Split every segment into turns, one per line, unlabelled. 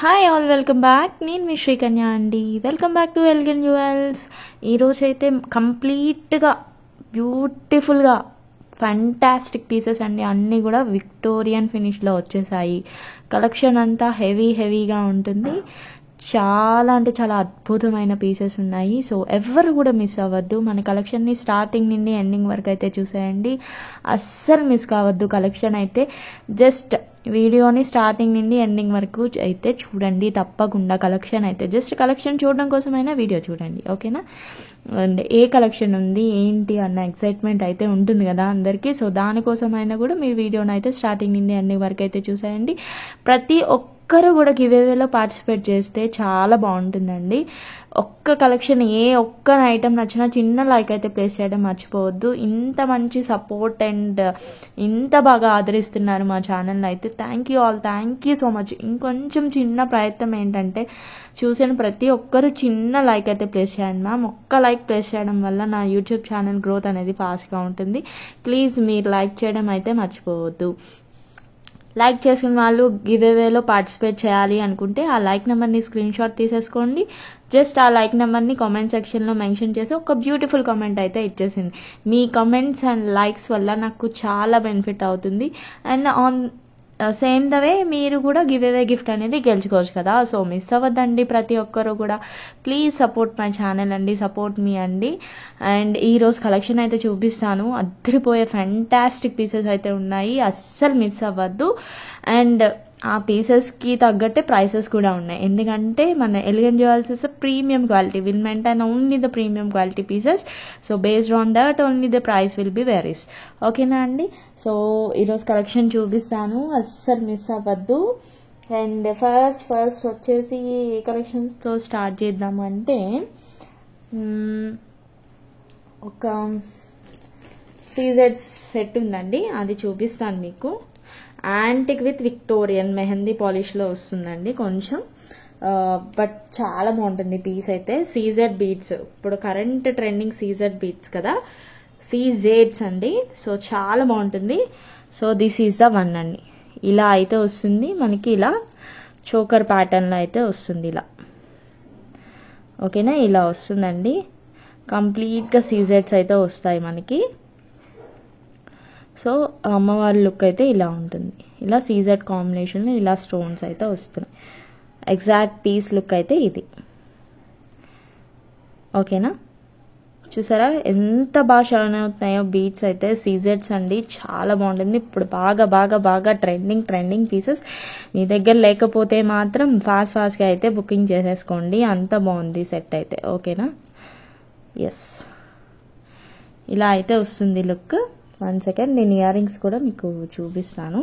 Hi all, welcome back. నేను మీ శ్రీకన్య అండి. Welcome back to elegant jewels. ఈరోజు అయితే కంప్లీట్గా బ్యూటిఫుల్గా ఫ్యాంటాస్టిక్ పీసెస్ అండి. అన్నీ కూడా విక్టోరియన్ ఫినిష్లో వచ్చేసాయి. కలెక్షన్ అంతా హెవీగా ఉంటుంది. చాలా అంటే చాలా అద్భుతమైన పీసెస్ ఉన్నాయి. సో ఎవరు కూడా మిస్ అవ్వద్దు. మన కలెక్షన్ని స్టార్టింగ్ నుండి ఎండింగ్ వరకు అయితే చూసేయండి. అస్సలు మిస్ కావద్దు. కలెక్షన్ అయితే జస్ట్ వీడియోని స్టార్టింగ్ నుండి ఎండింగ్ వరకు అయితే చూడండి తప్పకుండా. కలెక్షన్ అయితే జస్ట్ కలెక్షన్ చూడడం కోసమైనా వీడియో చూడండి, ఓకేనా? అండ్ ఏ కలెక్షన్ ఉంది ఏంటి అన్న ఎక్సైట్మెంట్ అయితే ఉంటుంది కదా అందరికీ. సో దానికోసమైనా కూడా మీ వీడియోని అయితే స్టార్టింగ్ నుండి ఎండింగ్ వరకు అయితే చూసేయండి. ప్రతి ఒక్కరు కూడా గివేవేలో పార్టిసిపేట్ చేస్తే చాలా బాగుంటుందండి. ఒక్క కలెక్షన్ ఏ ఒక్క ఐటెం నచ్చినా చిన్న లైక్ అయితే ప్లేస్ చేయడం మర్చిపోవద్దు. ఇంత మంచి సపోర్ట్ అండ్ ఇంత బాగా ఆదరిస్తున్నారు మా ఛానల్ అయితే. Thank you so much. ఇంకొంచెం చిన్న ప్రయత్నం ఏంటంటే చూసిన ప్రతి ఒక్కరు చిన్న లైక్ అయితే ప్లేస్ చేయండి మ్యామ్. ఒక్క లైక్ ప్లేస్ చేయడం వల్ల నా యూట్యూబ్ ఛానల్ గ్రోత్ అనేది ఫాస్ట్గా ఉంటుంది. ప్లీజ్ మీరు లైక్ చేయడం అయితే మర్చిపోవద్దు. లైక్ చేసిన వాళ్ళు గివేవేలో పార్టిసిపేట్ చేయాలి అనుకుంటే ఆ లైక్ నెంబర్ని స్క్రీన్ షాట్ తీసేసుకోండి. జస్ట్ ఆ లైక్ నెంబర్ని కామెంట్ సెక్షన్లో మెన్షన్ చేసి ఒక బ్యూటిఫుల్ కామెంట్ అయితే ఇచ్చేసింది. మీ కామెంట్స్ అండ్ లైక్స్ వల్ల నాకు చాలా బెనిఫిట్ అవుతుంది. అండ్ సేమ్ ద వే మీరు కూడా గివేవే గిఫ్ట్ అనేది గెలుచుకోవచ్చు కదా. సో మిస్ అవ్వద్దండి ప్రతి ఒక్కరు కూడా. ప్లీజ్ సపోర్ట్ మై ఛానల్ అండి, సపోర్ట్ మీ అండి. అండ్ ఈరోజు కలెక్షన్ అయితే చూపిస్తాను. అద్దరిపోయే ఫ్యాంటాస్టిక్ పీసెస్ అయితే ఉన్నాయి, అస్సలు మిస్ అవ్వద్దు. అండ్ ఆ పీసెస్కి తగ్గట్టే ప్రైసెస్ కూడా ఉన్నాయి. ఎందుకంటే మన elegant jewels is premium quality, will maintain only the premium quality pieces. So based on that only the price will be varies, ఓకేనా అండి? సో ఈరోజు కలెక్షన్ చూపిస్తాను, అస్సలు మిస్ అవ్వద్దు. అండ్ ఫస్ట్ వచ్చేసి ఏ కలెక్షన్స్తో స్టార్ట్ చేద్దామంటే ఒక సీజెడ్ సెట్ ఉందండి, అది చూపిస్తాను మీకు. యాంటిక్ విత్ విక్టోరియన్ మెహందీ పాలిష్లో వస్తుందండి కొంచెం, బట్ చాలా బాగుంటుంది పీస్ అయితే. సీజెడ్ బీడ్స్, ఇప్పుడు కరెంట్ ట్రెండింగ్ సీజెడ్ బీడ్స్ కదా, సీజెడ్స్ అండి. సో చాలా బాగుంటుంది. So this is the one అండి. ఇలా అయితే వస్తుంది మనకి, ఇలా చోకర్ ప్యాటర్న్లో అయితే వస్తుంది ఇలా, ఓకేనా? ఇలా వస్తుందండి. కంప్లీట్గా సీజెడ్స్ అయితే వస్తాయి మనకి. సో అమ్మవారి లుక్ అయితే ఇలా ఉంటుంది. ఇలా సీజెడ్ కాంబినేషన్లో ఇలా స్టోన్స్ అయితే వస్తున్నాయి. ఎగ్జాక్ట్ పీస్ లుక్ అయితే ఇది, ఓకేనా? చూసారా ఎంత బాగా షైన్ అవుతున్నాయో బీడ్స్ అయితే. సీజెడ్స్ అండి, చాలా బాగుంటుంది. ఇప్పుడు బాగా ట్రెండింగ్ పీసెస్. మీ దగ్గర లేకపోతే మాత్రం ఫాస్ట్గా అయితే బుకింగ్ చేసేసుకోండి. అంత బాగుంది సెట్ అయితే, ఓకేనా? ఎస్, ఇలా అయితే వస్తుంది లుక్. 1 సెకండ్, నేను ఇయర్ రింగ్స్ కూడా మీకు చూపిస్తాను.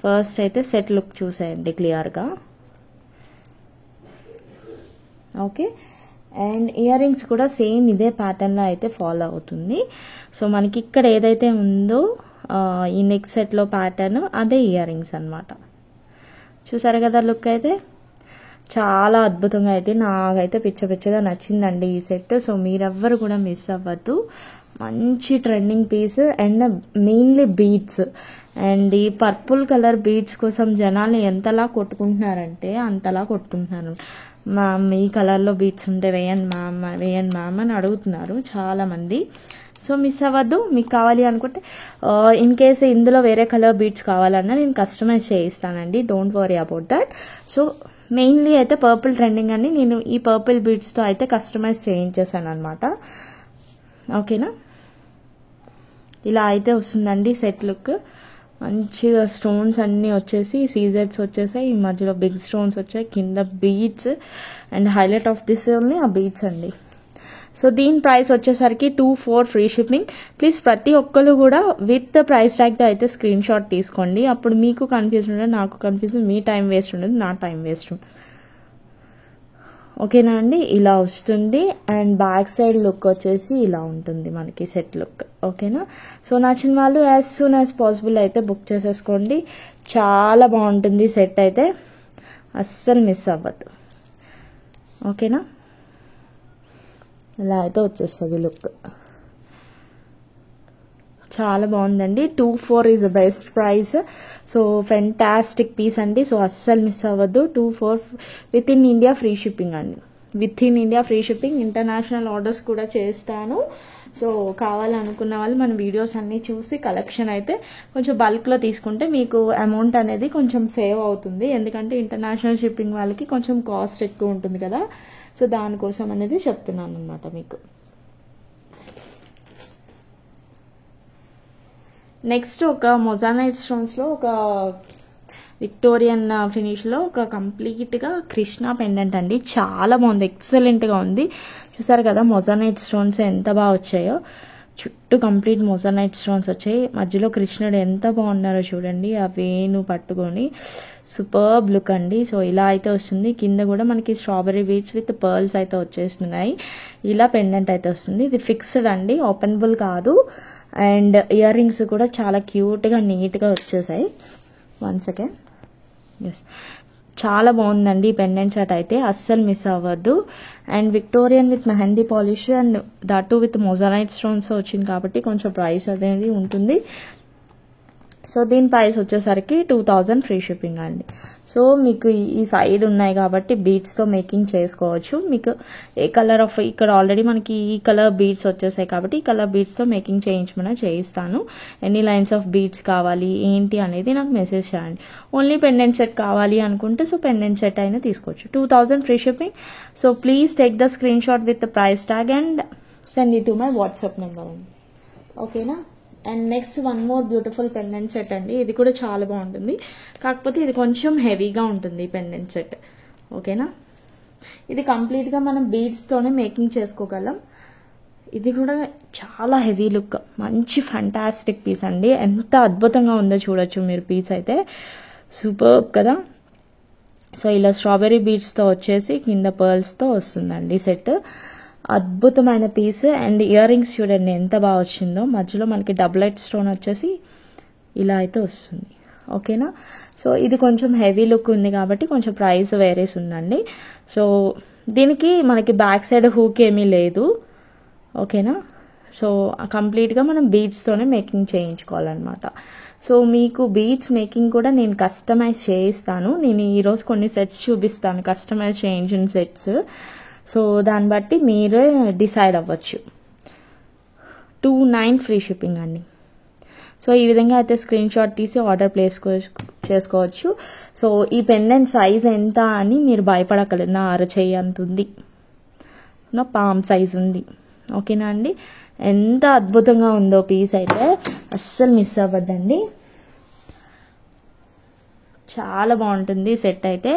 ఫస్ట్ అయితే సెట్ లుక్ చూసేయండి క్లియర్గా, ఓకే? అండ్ ఇయర్ రింగ్స్ కూడా సేమ్ ఇదే ప్యాటర్న్లో అయితే ఫాలో అవుతుంది. సో మనకి ఇక్కడ ఏదైతే ఉందో ఈ నెక్ సెట్లో ప్యాటర్న్, అదే ఇయర్ రింగ్స్ అనమాట. చూసారు కదా లుక్ అయితే చాలా అద్భుతంగా అయితే, నాకైతే పిచ్చగా నచ్చిందండి ఈ సెట్. సో మీరెవ్వరు కూడా మిస్ అవ్వద్దు. మంచి trending piece and mainly beads. And ఈ పర్పుల్ కలర్ బీడ్స్ కోసం జనాలు ఎంతలా కొట్టుకుంటున్నారంటే అంతలా కొట్టుకుంటున్నారు. మ్యామ్ ఈ కలర్లో బీడ్స్ ఉంటే వేయండి మ్యామ్ అని అడుగుతున్నారు చాలామంది. సో మిస్ అవ్వద్దు. మీకు కావాలి అనుకుంటే ఇన్ కేసు ఇందులో వేరే కలర్ బీడ్స్ కావాలన్నా నేను కస్టమైజ్ చేయిస్తానండి, don't worry about that. So mainly అయితే పర్పుల్ ట్రెండింగ్ అని నేను ఈ పర్పుల్ బీడ్స్తో అయితే కస్టమైజ్ చేయించేసాను అనమాట, ఓకేనా? ఇలా అయితే వస్తుందండి సెట్ లుక్. మంచిగా స్టోన్స్ అన్నీ వచ్చేసి సీజెడ్స్ వచ్చేసాయి, ఈ మధ్యలో బిగ్ స్టోన్స్ వచ్చాయి, కింద beads. And highlight of this only ఆ బీడ్స్ అండి. సో దీని ప్రైస్ వచ్చేసరికి 24 ఫ్రీ షిప్పింగ్. ప్లీజ్ ప్రతి ఒక్కరు కూడా విత్ ప్రైస్ ట్యాగ్తో అయితే స్క్రీన్ షాట్ తీసుకోండి. అప్పుడు మీకు కన్ఫ్యూజన్ ఉండదు, నాకు కన్ఫ్యూజన్, మీ టైం వేస్ట్ ఉండదు, నా టైం వేస్ట్ ఉండదు, ఓకేనా అండి? ఇలా వస్తుంది. అండ్ బ్యాక్ సైడ్ లుక్ వచ్చేసి ఇలా ఉంటుంది మనకి సెట్ లుక్, ఓకేనా? సో నచ్చిన వాళ్ళు యాజ్ సూన్ యాజ్ పాసిబుల్ అయితే బుక్ చేసేసుకోండి. చాలా బాగుంటుంది సెట్ అయితే, అస్సలు మిస్ అవ్వద్దు, ఓకేనా? ఇలా అయితే వచ్చేస్తుంది లుక్. చాలా బాగుందండి. 24 is the best price. So fantastic piece అండి. సో అస్సలు మిస్ అవ్వద్దు. 24 within India free shipping అండి. Within India free shipping. International orders కూడా చేస్తాను. సో కావాలనుకున్న వాళ్ళు మన వీడియోస్ అన్నీ చూసి కలెక్షన్ అయితే కొంచెం బల్క్లో తీసుకుంటే మీకు అమౌంట్ అనేది కొంచెం సేవ్ అవుతుంది. ఎందుకంటే ఇంటర్నేషనల్ షిప్పింగ్ వాళ్ళకి కొంచెం కాస్ట్ ఎక్కువ ఉంటుంది కదా. సో దానికోసం అనేది చెప్తున్నాను అనమాట మీకు. నెక్స్ట్ ఒక మొజానైట్ స్టోన్స్లో ఒక విక్టోరియన్ ఫినిష్లో ఒక కంప్లీట్గా కృష్ణ పెండెంట్ అండి. చాలా బాగుంది, ఎక్సలెంట్గా ఉంది. చూసారు కదా మొజానైట్ స్టోన్స్ ఎంత బాగా వచ్చాయో. చుట్టూ కంప్లీట్ మొజానైట్ స్టోన్స్ వచ్చాయి. మధ్యలో కృష్ణుడు ఎంత బాగున్నారో చూడండి, ఆ వేణు పట్టుకొని సూపర్బ్ లుక్ అండి. సో ఇలా అయితే వస్తుంది. కింద కూడా మనకి స్ట్రాబెర్రీ బీడ్స్ విత్ పర్ల్స్ అయితే వచ్చేస్తున్నాయి. ఇలా పెండెంట్ అయితే వస్తుంది. ఇది ఫిక్స్డ్ అండి, ఓపెనబుల్ కాదు. అండ్ ఇయర్ రింగ్స్ కూడా చాలా క్యూట్గా నీట్గా వచ్చేసాయి. One second. ఎస్, చాలా బాగుందండి ఈ పెండెంట్ సెట్ అయితే, అస్సలు మిస్ అవ్వద్దు. And Victorian with mehndi polish and that with moissanite stones వచ్చింది కాబట్టి కొంచెం ప్రైస్ అనేది ఉంటుంది. సో దీని ప్రైస్ వచ్చేసరికి 2000 ఫ్రీ షిప్పింగ్ అండి. సో మీకు ఈ సైడ్ ఉన్నాయి కాబట్టి బీడ్స్తో మేకింగ్ చేసుకోవచ్చు. మీకు ఏ కలర్ ఆఫ్ ఇక్కడ ఆల్రెడీ మనకి ఈ కలర్ బీడ్స్ వచ్చేసాయి కాబట్టి ఈ కలర్ బీడ్స్తో మేకింగ్ చేయించమని చేయిస్తాను. ఎన్ని లైన్స్ ఆఫ్ బీడ్స్ కావాలి ఏంటి అనేది నాకు మెసేజ్ చేయండి. ఓన్లీ పెండెంట్ సెట్ కావాలి అనుకుంటే సో పెండెంట్ సెట్ అయినా తీసుకోవచ్చు. 2000 free shipping. So please take the screen shot with the price tag and send it to my WhatsApp number అండి. ఓకేనా. And next one more beautiful pendant set అండి. ఇది కూడా చాలా బాగుంటుంది, కాకపోతే ఇది కొంచెం హెవీగా ఉంటుంది ఈ పెండెంట్ సెట్. ఓకేనా. ఇది కంప్లీట్గా మనం బీడ్స్తోనే మేకింగ్ చేసుకోగలం. ఇది కూడా చాలా హెవీ లుక్, మంచి ఫ్యాంటాస్టిక్ పీస్ అండి. ఎంత అద్భుతంగా ఉందో చూడొచ్చు మీరు. పీస్ అయితే సూపర్బ్ కదా. సో ఇలా స్ట్రాబెర్రీ బీడ్స్తో వచ్చేసి కింద పర్ల్స్తో వస్తుందండి సెట్. అద్భుతమైన పీస్. అండ్ ఇయర్ రింగ్స్ చూడండి ఎంత బాగా వచ్చిందో. మధ్యలో మనకి డబుల్ లైట్ స్టోన్ వచ్చేసి ఇలా అయితే వస్తుంది. ఓకేనా. సో ఇది కొంచెం హెవీ లుక్ ఉంది కాబట్టి కొంచెం ప్రైస్ వేరేస్ ఉందండి. సో దీనికి మనకి బ్యాక్ సైడ్ హూక్ ఏమీ లేదు. ఓకేనా. సో కంప్లీట్గా మనం బీడ్స్తోనే మేకింగ్ చేయించుకోవాలన్నమాట. సో మీకు బీడ్స్ మేకింగ్ కూడా నేను కస్టమైజ్ చేయిస్తాను. నేను ఈరోజు కొన్ని సెట్స్ చూపిస్తాను, కస్టమైజ్ చేయించిన సెట్స్. సో దాన్ని బట్టి మీరే డిసైడ్ అవ్వచ్చు. 29 ఫ్రీ షిప్పింగ్ అండి. సో ఈ విధంగా అయితే స్క్రీన్ షాట్ తీసి ఆర్డర్ ప్లేస్ చేసుకోవచ్చు. సో ఈ పెండెంట్ సైజ్ ఎంత అని మీరు భయపడక్కర్లేదు. నా అరచేయి అంత ఉంది, నా పామ్ సైజ్ ఉంది. ఓకేనా అండి. ఎంత అద్భుతంగా ఉందో పీస్ అయితే అస్సలు మిస్ అవ్వద్దండి. చాలా బాగుంటుంది సెట్ అయితే.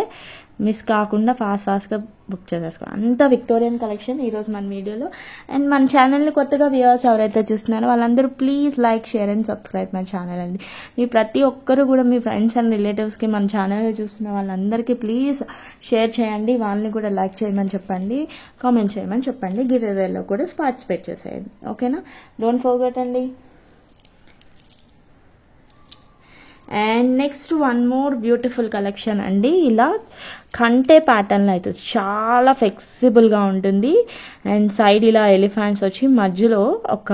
మిస్ కాకుండా ఫాస్ట్గా బుక్ చేసేసుకో. అంత విక్టోరియన్ కలెక్షన్ ఈరోజు మన వీడియోలో. అండ్ మన ఛానల్ని కొత్తగా వ్యూవర్స్ ఎవరైతే చూస్తున్నారో వాళ్ళందరూ please like, share and subscribe my channel అండి. మీ ప్రతి ఒక్కరు కూడా మీ ఫ్రెండ్స్ అండ్ రిలేటివ్స్కి మన ఛానల్ చూస్తున్న వాళ్ళందరికీ ప్లీజ్ షేర్ చేయండి. వాళ్ళని కూడా లైక్ చేయమని చెప్పండి, కామెంట్ చేయమని చెప్పండి. గివ్ అవేలో కూడా పార్టిసిపేట్ చేసేయండి. ఓకేనా. డోంట్ ఫర్గెట్ అండి. And next one more beautiful collection అండి. ఇలా కంటే ప్యాటర్న్ అయితే చాలా ఫ్లెక్సిబుల్గా ఉంటుంది. అండ్ సైడ్ ఇలా ఎలిఫెంట్స్ వచ్చి మధ్యలో ఒక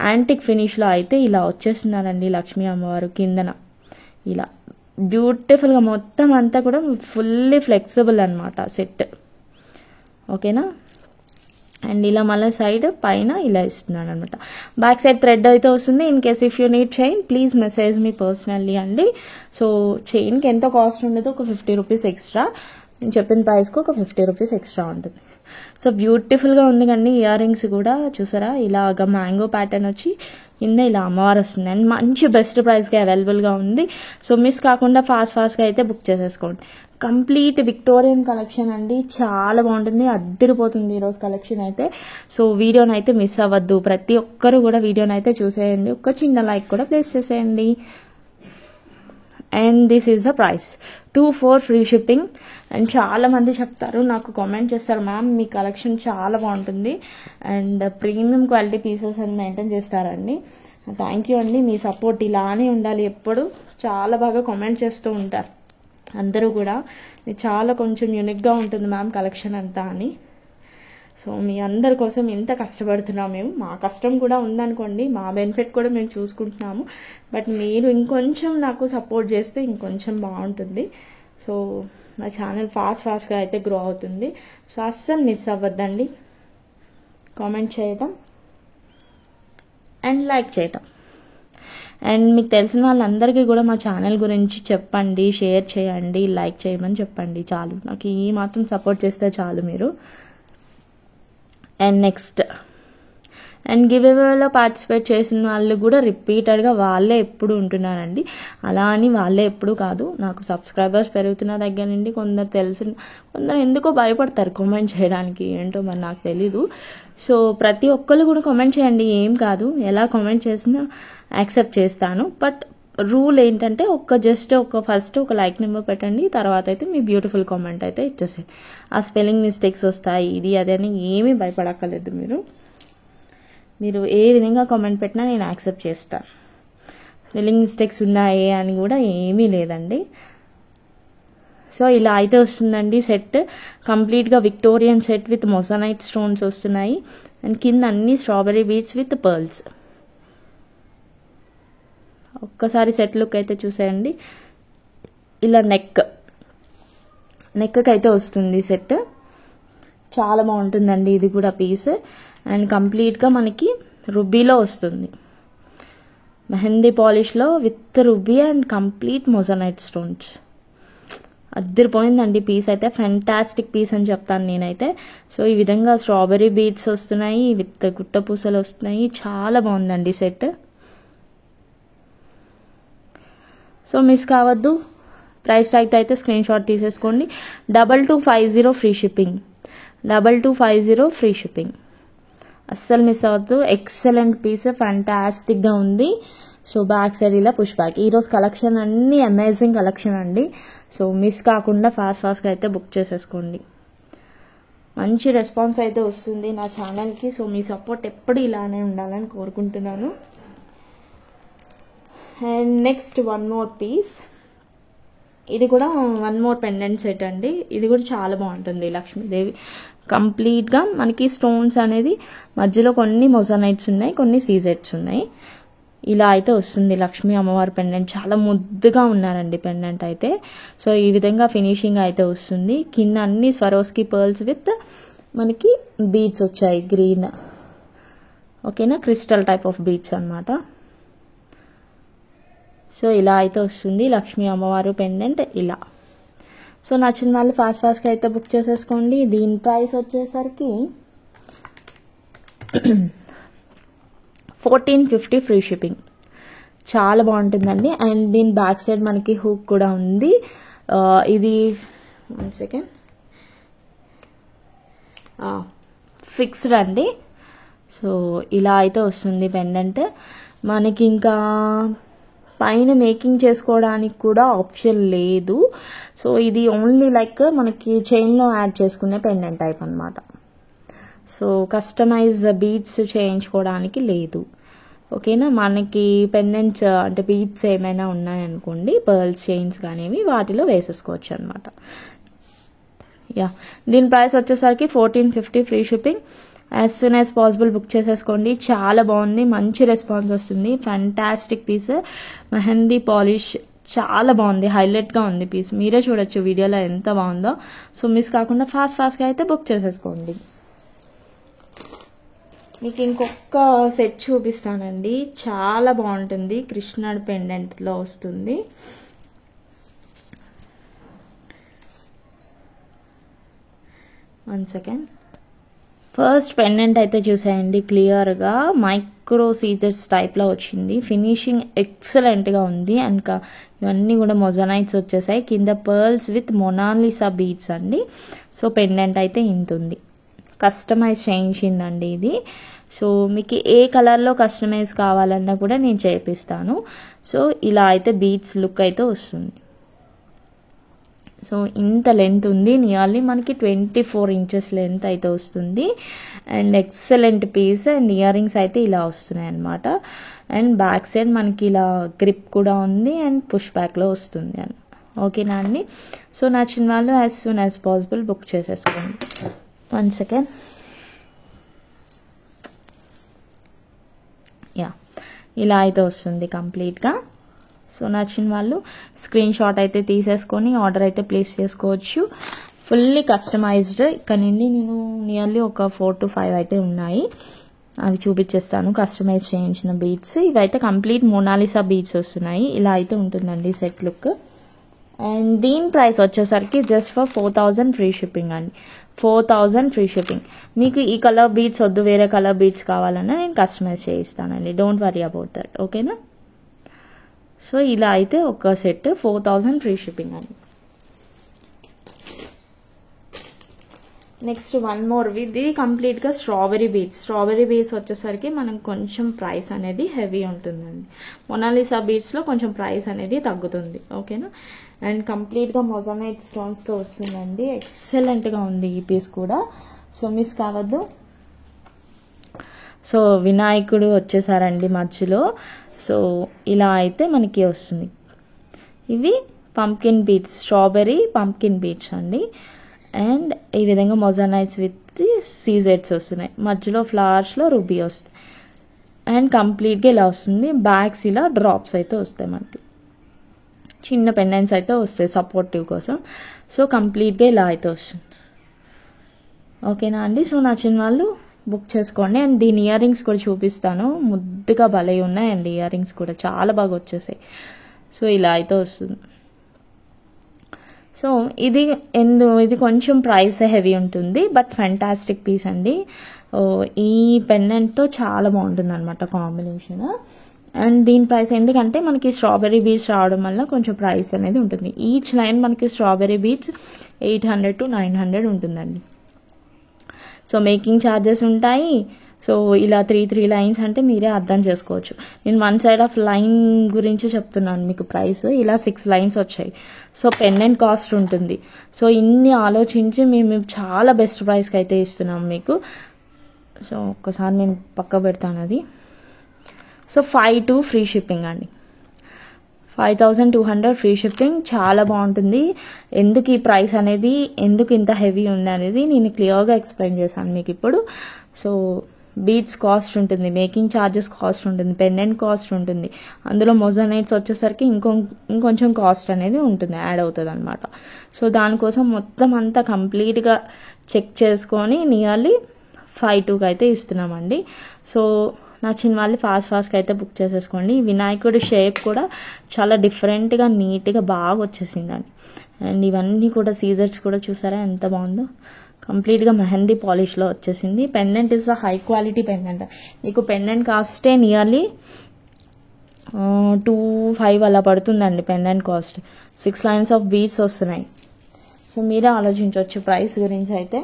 యాంటిక్ ఫినిష్లో అయితే ఇలా వచ్చేస్తున్నారండి లక్ష్మీ అమ్మవారు కిందన. ఇలా బ్యూటిఫుల్గా మొత్తం అంతా కూడా ఫుల్లీ ఫ్లెక్సిబుల్ అనమాట సెట్. ఓకేనా. అండ్ ఇలా మళ్ళీ సైడ్ పైన ఇలా ఇస్తున్నాను అనమాట. బ్యాక్ సైడ్ థ్రెడ్ అయితే వస్తుంది. In case if you need chain please message me personally అండి. సో చైన్కి ఎంత కాస్ట్ ఉండదు, ఒక 50 రూపీస్ ఎక్స్ట్రా. నేను చెప్పిన ప్రైస్కి ఒక 50 రూపీస్ ఎక్స్ట్రా ఉంటుంది. సో బ్యూటిఫుల్గా ఉంది కండి. ఇయర్ రింగ్స్ కూడా చూసారా ఇలాగ మ్యాంగో ప్యాటర్న్ వచ్చి కింద ఇలా అమ్మవారు వస్తుంది. అండ్ మంచి బెస్ట్ ప్రైస్కి అవైలబుల్గా ఉంది. సో మిస్ కాకుండా ఫాస్ట్గా అయితే బుక్ చేసేసుకోండి. కంప్లీట్ విక్టోరియన్ కలెక్షన్ అండి. చాలా బాగుంటుంది, అద్దరిపోతుంది ఈరోజు కలెక్షన్ అయితే. సో వీడియోని అయితే మిస్ అవ్వద్దు. ప్రతి ఒక్కరు కూడా వీడియోని అయితే చూసేయండి. ఒక చిన్న లైక్ కూడా ప్లేస్ చేసేయండి. And this is the price 24 free shipping. And చాలా మంది చెప్తారు, నాకు కామెంట్ చేస్తారు, మ్యామ్ మీ కలెక్షన్ చాలా బాగుంటుంది అండ్ ప్రీమియం క్వాలిటీ పీసెస్ అని మెయింటైన్ చేస్తారండి. థ్యాంక్ యూ అండి. మీ సపోర్ట్ ఇలానే ఉండాలి ఎప్పుడు. చాలా బాగా కామెంట్ చేస్తూ ఉంటారు అందరూ కూడా. చాలా కొంచెం యూనిక్గా ఉంటుంది మ్యామ్ కలెక్షన్ అంతా అని. సో మీ అందరి కోసం ఎంత కష్టపడుతున్నాం మేము, మా కష్టం కూడా ఉందనుకోండి, మా బెనిఫిట్ కూడా మేము చూసుకుంటున్నాము. బట్ మీరు ఇంకొంచెం నాకు సపోర్ట్ చేస్తే ఇంకొంచెం బాగుంటుంది. సో నా ఛానల్ ఫాస్ట్గా అయితే గ్రో అవుతుంది. సో అస్సలు మిస్ అవ్వద్దండి కామెంట్ చేయటం అండ్ లైక్ చేయటం. అండ్ మీకు తెలిసిన వాళ్ళందరికీ కూడా మా ఛానల్ గురించి చెప్పండి, షేర్ చేయండి, లైక్ చేయమని చెప్పండి. చాలు, నాకు ఈ మాత్రం సపోర్ట్ చేస్తే చాలు మీరు. అండ్ నెక్స్ట్ గివ్ అవేలో పార్టిసిపేట్ చేసిన వాళ్ళు కూడా రిపీటెడ్గా వాళ్ళే ఎప్పుడు ఉంటున్నారండి. అలా అని వాళ్ళే ఎప్పుడు కాదు, నాకు సబ్స్క్రైబర్స్ పెరుగుతున్న దగ్గర నుండి కొందరు ఎందుకో భయపడతారు కామెంట్ చేయడానికి, ఏంటో మరి నాకు తెలీదు. సో ప్రతి ఒక్కళ్ళు కూడా కామెంట్ చేయండి, ఏం కాదు, ఎలా కామెంట్ చేసినా యాక్సెప్ట్ చేస్తాను. బట్ రూల్ ఏంటంటే ఫస్ట్ ఒక లైక్ నెంబర్ పెట్టండి, తర్వాత అయితే మీ బ్యూటిఫుల్ కామెంట్ అయితే ఇచ్చేసేయండి. ఆ స్పెల్లింగ్ మిస్టేక్స్ వస్తాయి, ఇది అదే అని ఏమీ భయపడక్కర్లేదు. మీరు ఏ విధంగా కామెంట్ పెట్టినా నేను యాక్సెప్ట్ చేస్తాను. స్పెల్లింగ్ మిస్టేక్స్ ఉన్నాయి అని కూడా ఏమీ లేదండి. సో ఇలా అయితే వస్తుందండి సెట్, కంప్లీట్గా Victorian set with moissanite stones వస్తున్నాయి. అండ్ కింద అన్ని స్ట్రాబెరీ బీడ్స్ విత్ పర్ల్స్. ఒక్కసారి సెట్ లుక్ అయితే చూసేయండి. ఇలా నెక్కి అయితే వస్తుంది సెట్, చాలా బాగుంటుందండి ఇది కూడా పీస్. అండ్ కంప్లీట్గా మనకి రుబీలో వస్తుంది, మెహందీ పాలిష్లో with ruby and complete moissanite stones. అద్దరిపోయిందండి పీస్ అయితే, ఫెంటాస్టిక్ పీస్ అని చెప్తాను నేనైతే. సో ఈ విధంగా స్ట్రాబెరీ బీడ్స్ వస్తున్నాయి, విత్ గుట్ట పూసలు వస్తున్నాయి, చాలా బాగుందండి సెట్. సో మిస్ కావద్దు. ప్రైస్ ట్యాగ్ అయితే స్క్రీన్ షాట్ తీసేసుకోండి. 2250 ఫ్రీ షిప్పింగ్, 2250 ఫ్రీ షిప్పింగ్. అస్సలు మిస్ అవ్వద్దు. ఎక్సలెంట్ పీస్, ఫ్యాంటాస్టిక్గా ఉంది. సో బ్యాక్ సైడ్ ఇలా పుష్ బ్యాక్. ఈరోజు కలెక్షన్ అన్నీ అమేజింగ్ కలెక్షన్ అండి. సో మిస్ కాకుండా ఫాస్ట్గా అయితే బుక్ చేసేసుకోండి. మంచి రెస్పాన్స్ అయితే వస్తుంది నా ఛానల్కి. సో మీ సపోర్ట్ ఎప్పుడు ఇలానే ఉండాలని కోరుకుంటున్నాను. And next one more piece, ఇది కూడా వన్ మోర్ పెండెంట్ సెట్ అండి. ఇది కూడా చాలా బాగుంటుంది. లక్ష్మీదేవి కంప్లీట్గా మనకి స్టోన్స్ అనేది మధ్యలో కొన్ని మొజనైట్స్ ఉన్నాయి, కొన్ని సీజెట్స్ ఉన్నాయి. ఇలా అయితే వస్తుంది లక్ష్మీ అమ్మవారి పెండెంట్. చాలా ముద్దుగా ఉన్నారండి పెండెంట్ అయితే. సో ఈ విధంగా ఫినిషింగ్ అయితే వస్తుంది. కింద అన్ని స్వరోస్కి పర్ల్స్ విత్ మనకి బీడ్స్ వచ్చాయి గ్రీన్, ఓకేనా, క్రిస్టల్ టైప్ ఆఫ్ బీడ్స్ అనమాట. సో ఇలా అయితే వస్తుంది లక్ష్మీ అమ్మవారు పెండెంట్ ఇలా. సో నచ్చిన వాళ్ళు ఫాస్ట్గా అయితే బుక్ చేసేసుకోండి. దీని ప్రైస్ వచ్చేసరికి 1450 ఫ్రీ షిప్పింగ్. చాలా బాగుంటుందండి. అండ్ దీని బ్యాక్ సైడ్ మనకి హుక్ కూడా ఉంది. ఇది 1 సెకండ్ ఫిక్స్డ్ అండి. సో ఇలా అయితే వస్తుంది పెండెంట్. మనకి ఇంకా పైన మేకింగ్ చేసుకోవడానికి కూడా ఆప్షన్ లేదు. సో ఇది ఓన్లీ లైక్ మనకి చైన్లో యాడ్ చేసుకునే పెండెంట్ టైప్ అనమాట. సో కస్టమైజ్ బీడ్స్ చేయించుకోవడానికి లేదు, ఓకేనా. మనకి పెండెంట్స్ అంటే బీడ్స్ ఏమైనా ఉన్నాయనుకోండి, పర్ల్స్ చైన్స్ కానీ వాటిలో వేసేసుకోవచ్చు అనమాట. యా, దీని ప్రైస్ వచ్చేసరికి 1450 free shipping. As soon as possible book చేసేసుకోండి. చాలా బాగుంది, మంచి రెస్పాన్స్ వస్తుంది. ఫ్యాంటాస్టిక్ పీస్, మెహందీ పాలిష్ చాలా బాగుంది, హైలైట్గా ఉంది పీస్. మీరే చూడొచ్చు వీడియోలో ఎంత బాగుందో. సో మిస్ కాకుండా ఫాస్ట్గా అయితే బుక్ చేసేసుకోండి. మీకు ఇంకొక సెట్ చూపిస్తానండి, చాలా బాగుంటుంది. కృష్ణుడి పెండెంట్లో వస్తుంది. One second. ఫస్ట్ పెండెంట్ అయితే చూసేయండి క్లియర్గా, మైక్రో సీజర్స్ టైప్లో వచ్చింది. ఫినిషింగ్ ఎక్సలెంట్గా ఉంది. అండ్ ఇవన్నీ కూడా మొజనైట్స్ వచ్చేసాయి. కింద పర్ల్స్ విత్ మొనాలిసా బీడ్స్ అండి. సో పెండెంట్ అయితే ఇంత ఉంది, కస్టమైజ్ చేయించిందండి ఇది. సో మీకు ఏ కలర్లో కస్టమైజ్ కావాలన్నా కూడా నేను చేపిస్తాను. సో ఇలా అయితే బీడ్స్ లుక్ అయితే వస్తుంది. సో ఇంత లెంత్ ఉంది, నియర్లీ మనకి 24 ఇంచెస్ లెంత్ అయితే వస్తుంది. And excellent piece. And earrings అయితే ఇలా వస్తున్నాయి అనమాట. అండ్ బ్యాక్ సైడ్ మనకి ఇలా గ్రిప్ కూడా ఉంది అండ్ పుష్ బ్యాక్లో వస్తుంది అని, ఓకేనా అండి. సో నచ్చిన వాళ్ళు as soon as possible book చేసేసుకోండి. 1 సెకండ్. ఇలా అయితే వస్తుంది కంప్లీట్గా. సో నచ్చిన వాళ్ళు స్క్రీన్ షాట్ అయితే తీసేసుకొని ఆర్డర్ అయితే ప్లేస్ చేసుకోవచ్చు. Fully customised. ఇక్కడ నుండి నేను నియర్లీ ఒక 4 to 5 అయితే ఉన్నాయి, అవి చూపించేస్తాను. కస్టమైజ్ చేయించిన బీడ్స్ ఇవైతే కంప్లీట్ మోనాలిసా బీడ్స్ వస్తున్నాయి. ఇలా అయితే ఉంటుందండి సెట్ లుక్. అండ్ దీని ప్రైస్ వచ్చేసరికి జస్ట్ ఫర్ 4000 ఫ్రీ షిప్పింగ్ అండి. 4000 ఫ్రీ షిప్పింగ్. మీకు ఈ కలర్ బీడ్స్ వద్దు, వేరే కలర్ బీడ్స్ కావాలన్నా నేను కస్టమైజ్ చేయిస్తానండి. Don't worry about that. ఓకేనా? సో ఇలా అయితే ఒక సెట్ 4000 ఫ్రీ షిప్పింగ్ అండి. నెక్స్ట్ వన్ మోర్, ఇది కంప్లీట్గా స్ట్రాబెరీ బీడ్స్. స్ట్రాబెరీ బీడ్స్ వచ్చేసరికి మనకు కొంచెం ప్రైస్ అనేది హెవీ ఉంటుందండి. మొనాలిసా బీడ్స్లో కొంచెం ప్రైస్ అనేది తగ్గుతుంది. ఓకేనా? అండ్ కంప్లీట్గా మొజానైట్ స్టోన్స్తో వస్తుందండి. ఎక్సలెంట్గా ఉంది ఈ పీస్ కూడా. సో మిస్ కావద్దు. సో వినాయకుడు వచ్చేసారండి మధ్యలో. సో ఇలా అయితే మనకి వస్తుంది. ఇవి pumpkin beads, strawberry pumpkin beads అండి. అండ్ ఈ విధంగా మొజానైట్స్ విత్ సీజెడ్స్ వస్తున్నాయి. మధ్యలో ఫ్లవర్స్లో రూబీ వస్తాయి. అండ్ కంప్లీట్గా ఇలా వస్తుంది. బ్యాగ్స్ ఇలా డ్రాప్స్ అయితే వస్తాయి, మనకి చిన్న పెండెంట్స్ అయితే వస్తాయి సపోర్టివ్ కోసం. సో కంప్లీట్గా ఇలా అయితే వస్తుంది. ఓకేనా అండి? సో నచ్చిన వాళ్ళు బుక్ చేసుకోండి. అండ్ దీని ఇయర్ రింగ్స్ కూడా చూపిస్తాను. ముద్దుగా భలే ఉన్నాయండి ఇయర్ రింగ్స్ కూడా, చాలా బాగా వచ్చేసాయి. సో ఇలా అయితే వస్తుంది. సో ఇది కొంచెం ప్రైస్ హెవీ ఉంటుంది, బట్ ఫ్యాంటాస్టిక్ పీస్ అండి. ఈ పెండెంట్తో చాలా బాగుంటుంది అనమాట కాంబినేషన్. అండ్ దీని ప్రైస్ ఎందుకంటే మనకి స్ట్రాబెరీ బీడ్స్ రావడం వల్ల కొంచెం ప్రైస్ అనేది ఉంటుంది. ఈచ్ లైన్ మనకి స్ట్రాబెరీ బీడ్స్ 800 to 900 ఉంటుందండి. సో మేకింగ్ ఛార్జెస్ ఉంటాయి. సో ఇలా 3 లైన్స్ అంటే మీరే అర్థం చేసుకోవచ్చు. నేను 1 సైడ్ ఆఫ్ లైన్ గురించి చెప్తున్నాను మీకు ప్రైస్. ఇలా 6 లైన్స్ వచ్చాయి. సో పెండెంట్ కాస్ట్ ఉంటుంది. సో ఇన్ని ఆలోచించి మేము చాలా బెస్ట్ ప్రైస్కి అయితే ఇస్తున్నాం మీకు. సో ఒక్కసారి నేను పక్క పెడతాను అది. సో 5 ఫ్రీ షిప్పింగ్ అండి. 5200 ఫ్రీ షిప్పింగ్. చాలా బాగుంటుంది. ఎందుకు ఈ ప్రైస్ అనేది, ఎందుకు ఇంత హెవీ ఉంది అనేది నేను క్లియర్గా ఎక్స్ప్లెయిన్ చేశాను మీకు ఇప్పుడు. సో బీడ్స్ కాస్ట్ ఉంటుంది, మేకింగ్ ఛార్జెస్ కాస్ట్ ఉంటుంది, పెండెంట్ కాస్ట్ ఉంటుంది, అందులో మొజానైట్స్ వచ్చేసరికి ఇంకొంచెం కాస్ట్ అనేది ఉంటుంది, యాడ్ అవుతుంది అనమాట. సో దానికోసం మొత్తం అంతా కంప్లీట్గా చెక్ చేసుకొని నియర్లీ 52కి అయితే ఇస్తున్నామండి. సో నచ్చిన వాళ్ళు ఫాస్ట్గా అయితే బుక్ చేసేసుకోండి. వినాయకుడి షేప్ కూడా చాలా డిఫరెంట్గా నీట్గా బాగా వచ్చేసిందండి. అండ్ ఇవన్నీ కూడా సీజర్స్ కూడా చూసారా ఎంత బాగుందో. కంప్లీట్గా మెహందీ పాలిష్లో వచ్చేసింది. Pendant is the high quality pendant. మీకు పెండెంట్ కాస్టే నియర్లీ 2,500 అలా పడుతుందండి pendant cost. 6 lines of beads వస్తున్నాయి. సో మీరే ఆలోచించవచ్చు ప్రైస్ గురించి. అయితే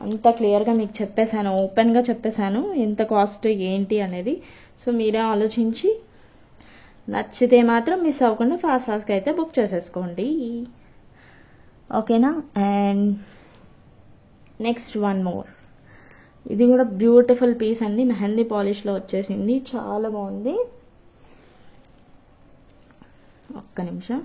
అంత క్లియర్గా మీకు చెప్పేశాను, ఓపెన్గా చెప్పేశాను ఎంత కాస్ట్ ఏంటి అనేది. సో మీరే ఆలోచించి నచ్చితే మాత్రం మిస్ అవ్వకుండా ఫాస్ట్గా అయితే బుక్ చేసేసుకోండి. ఓకేనా? అండ్ నెక్స్ట్ వన్ మోర్, ఇది కూడా బ్యూటిఫుల్ పీస్ అండి. మెహందీ పాలిష్లో వచ్చేసింది, చాలా బాగుంది. ఒక్క నిమిషం.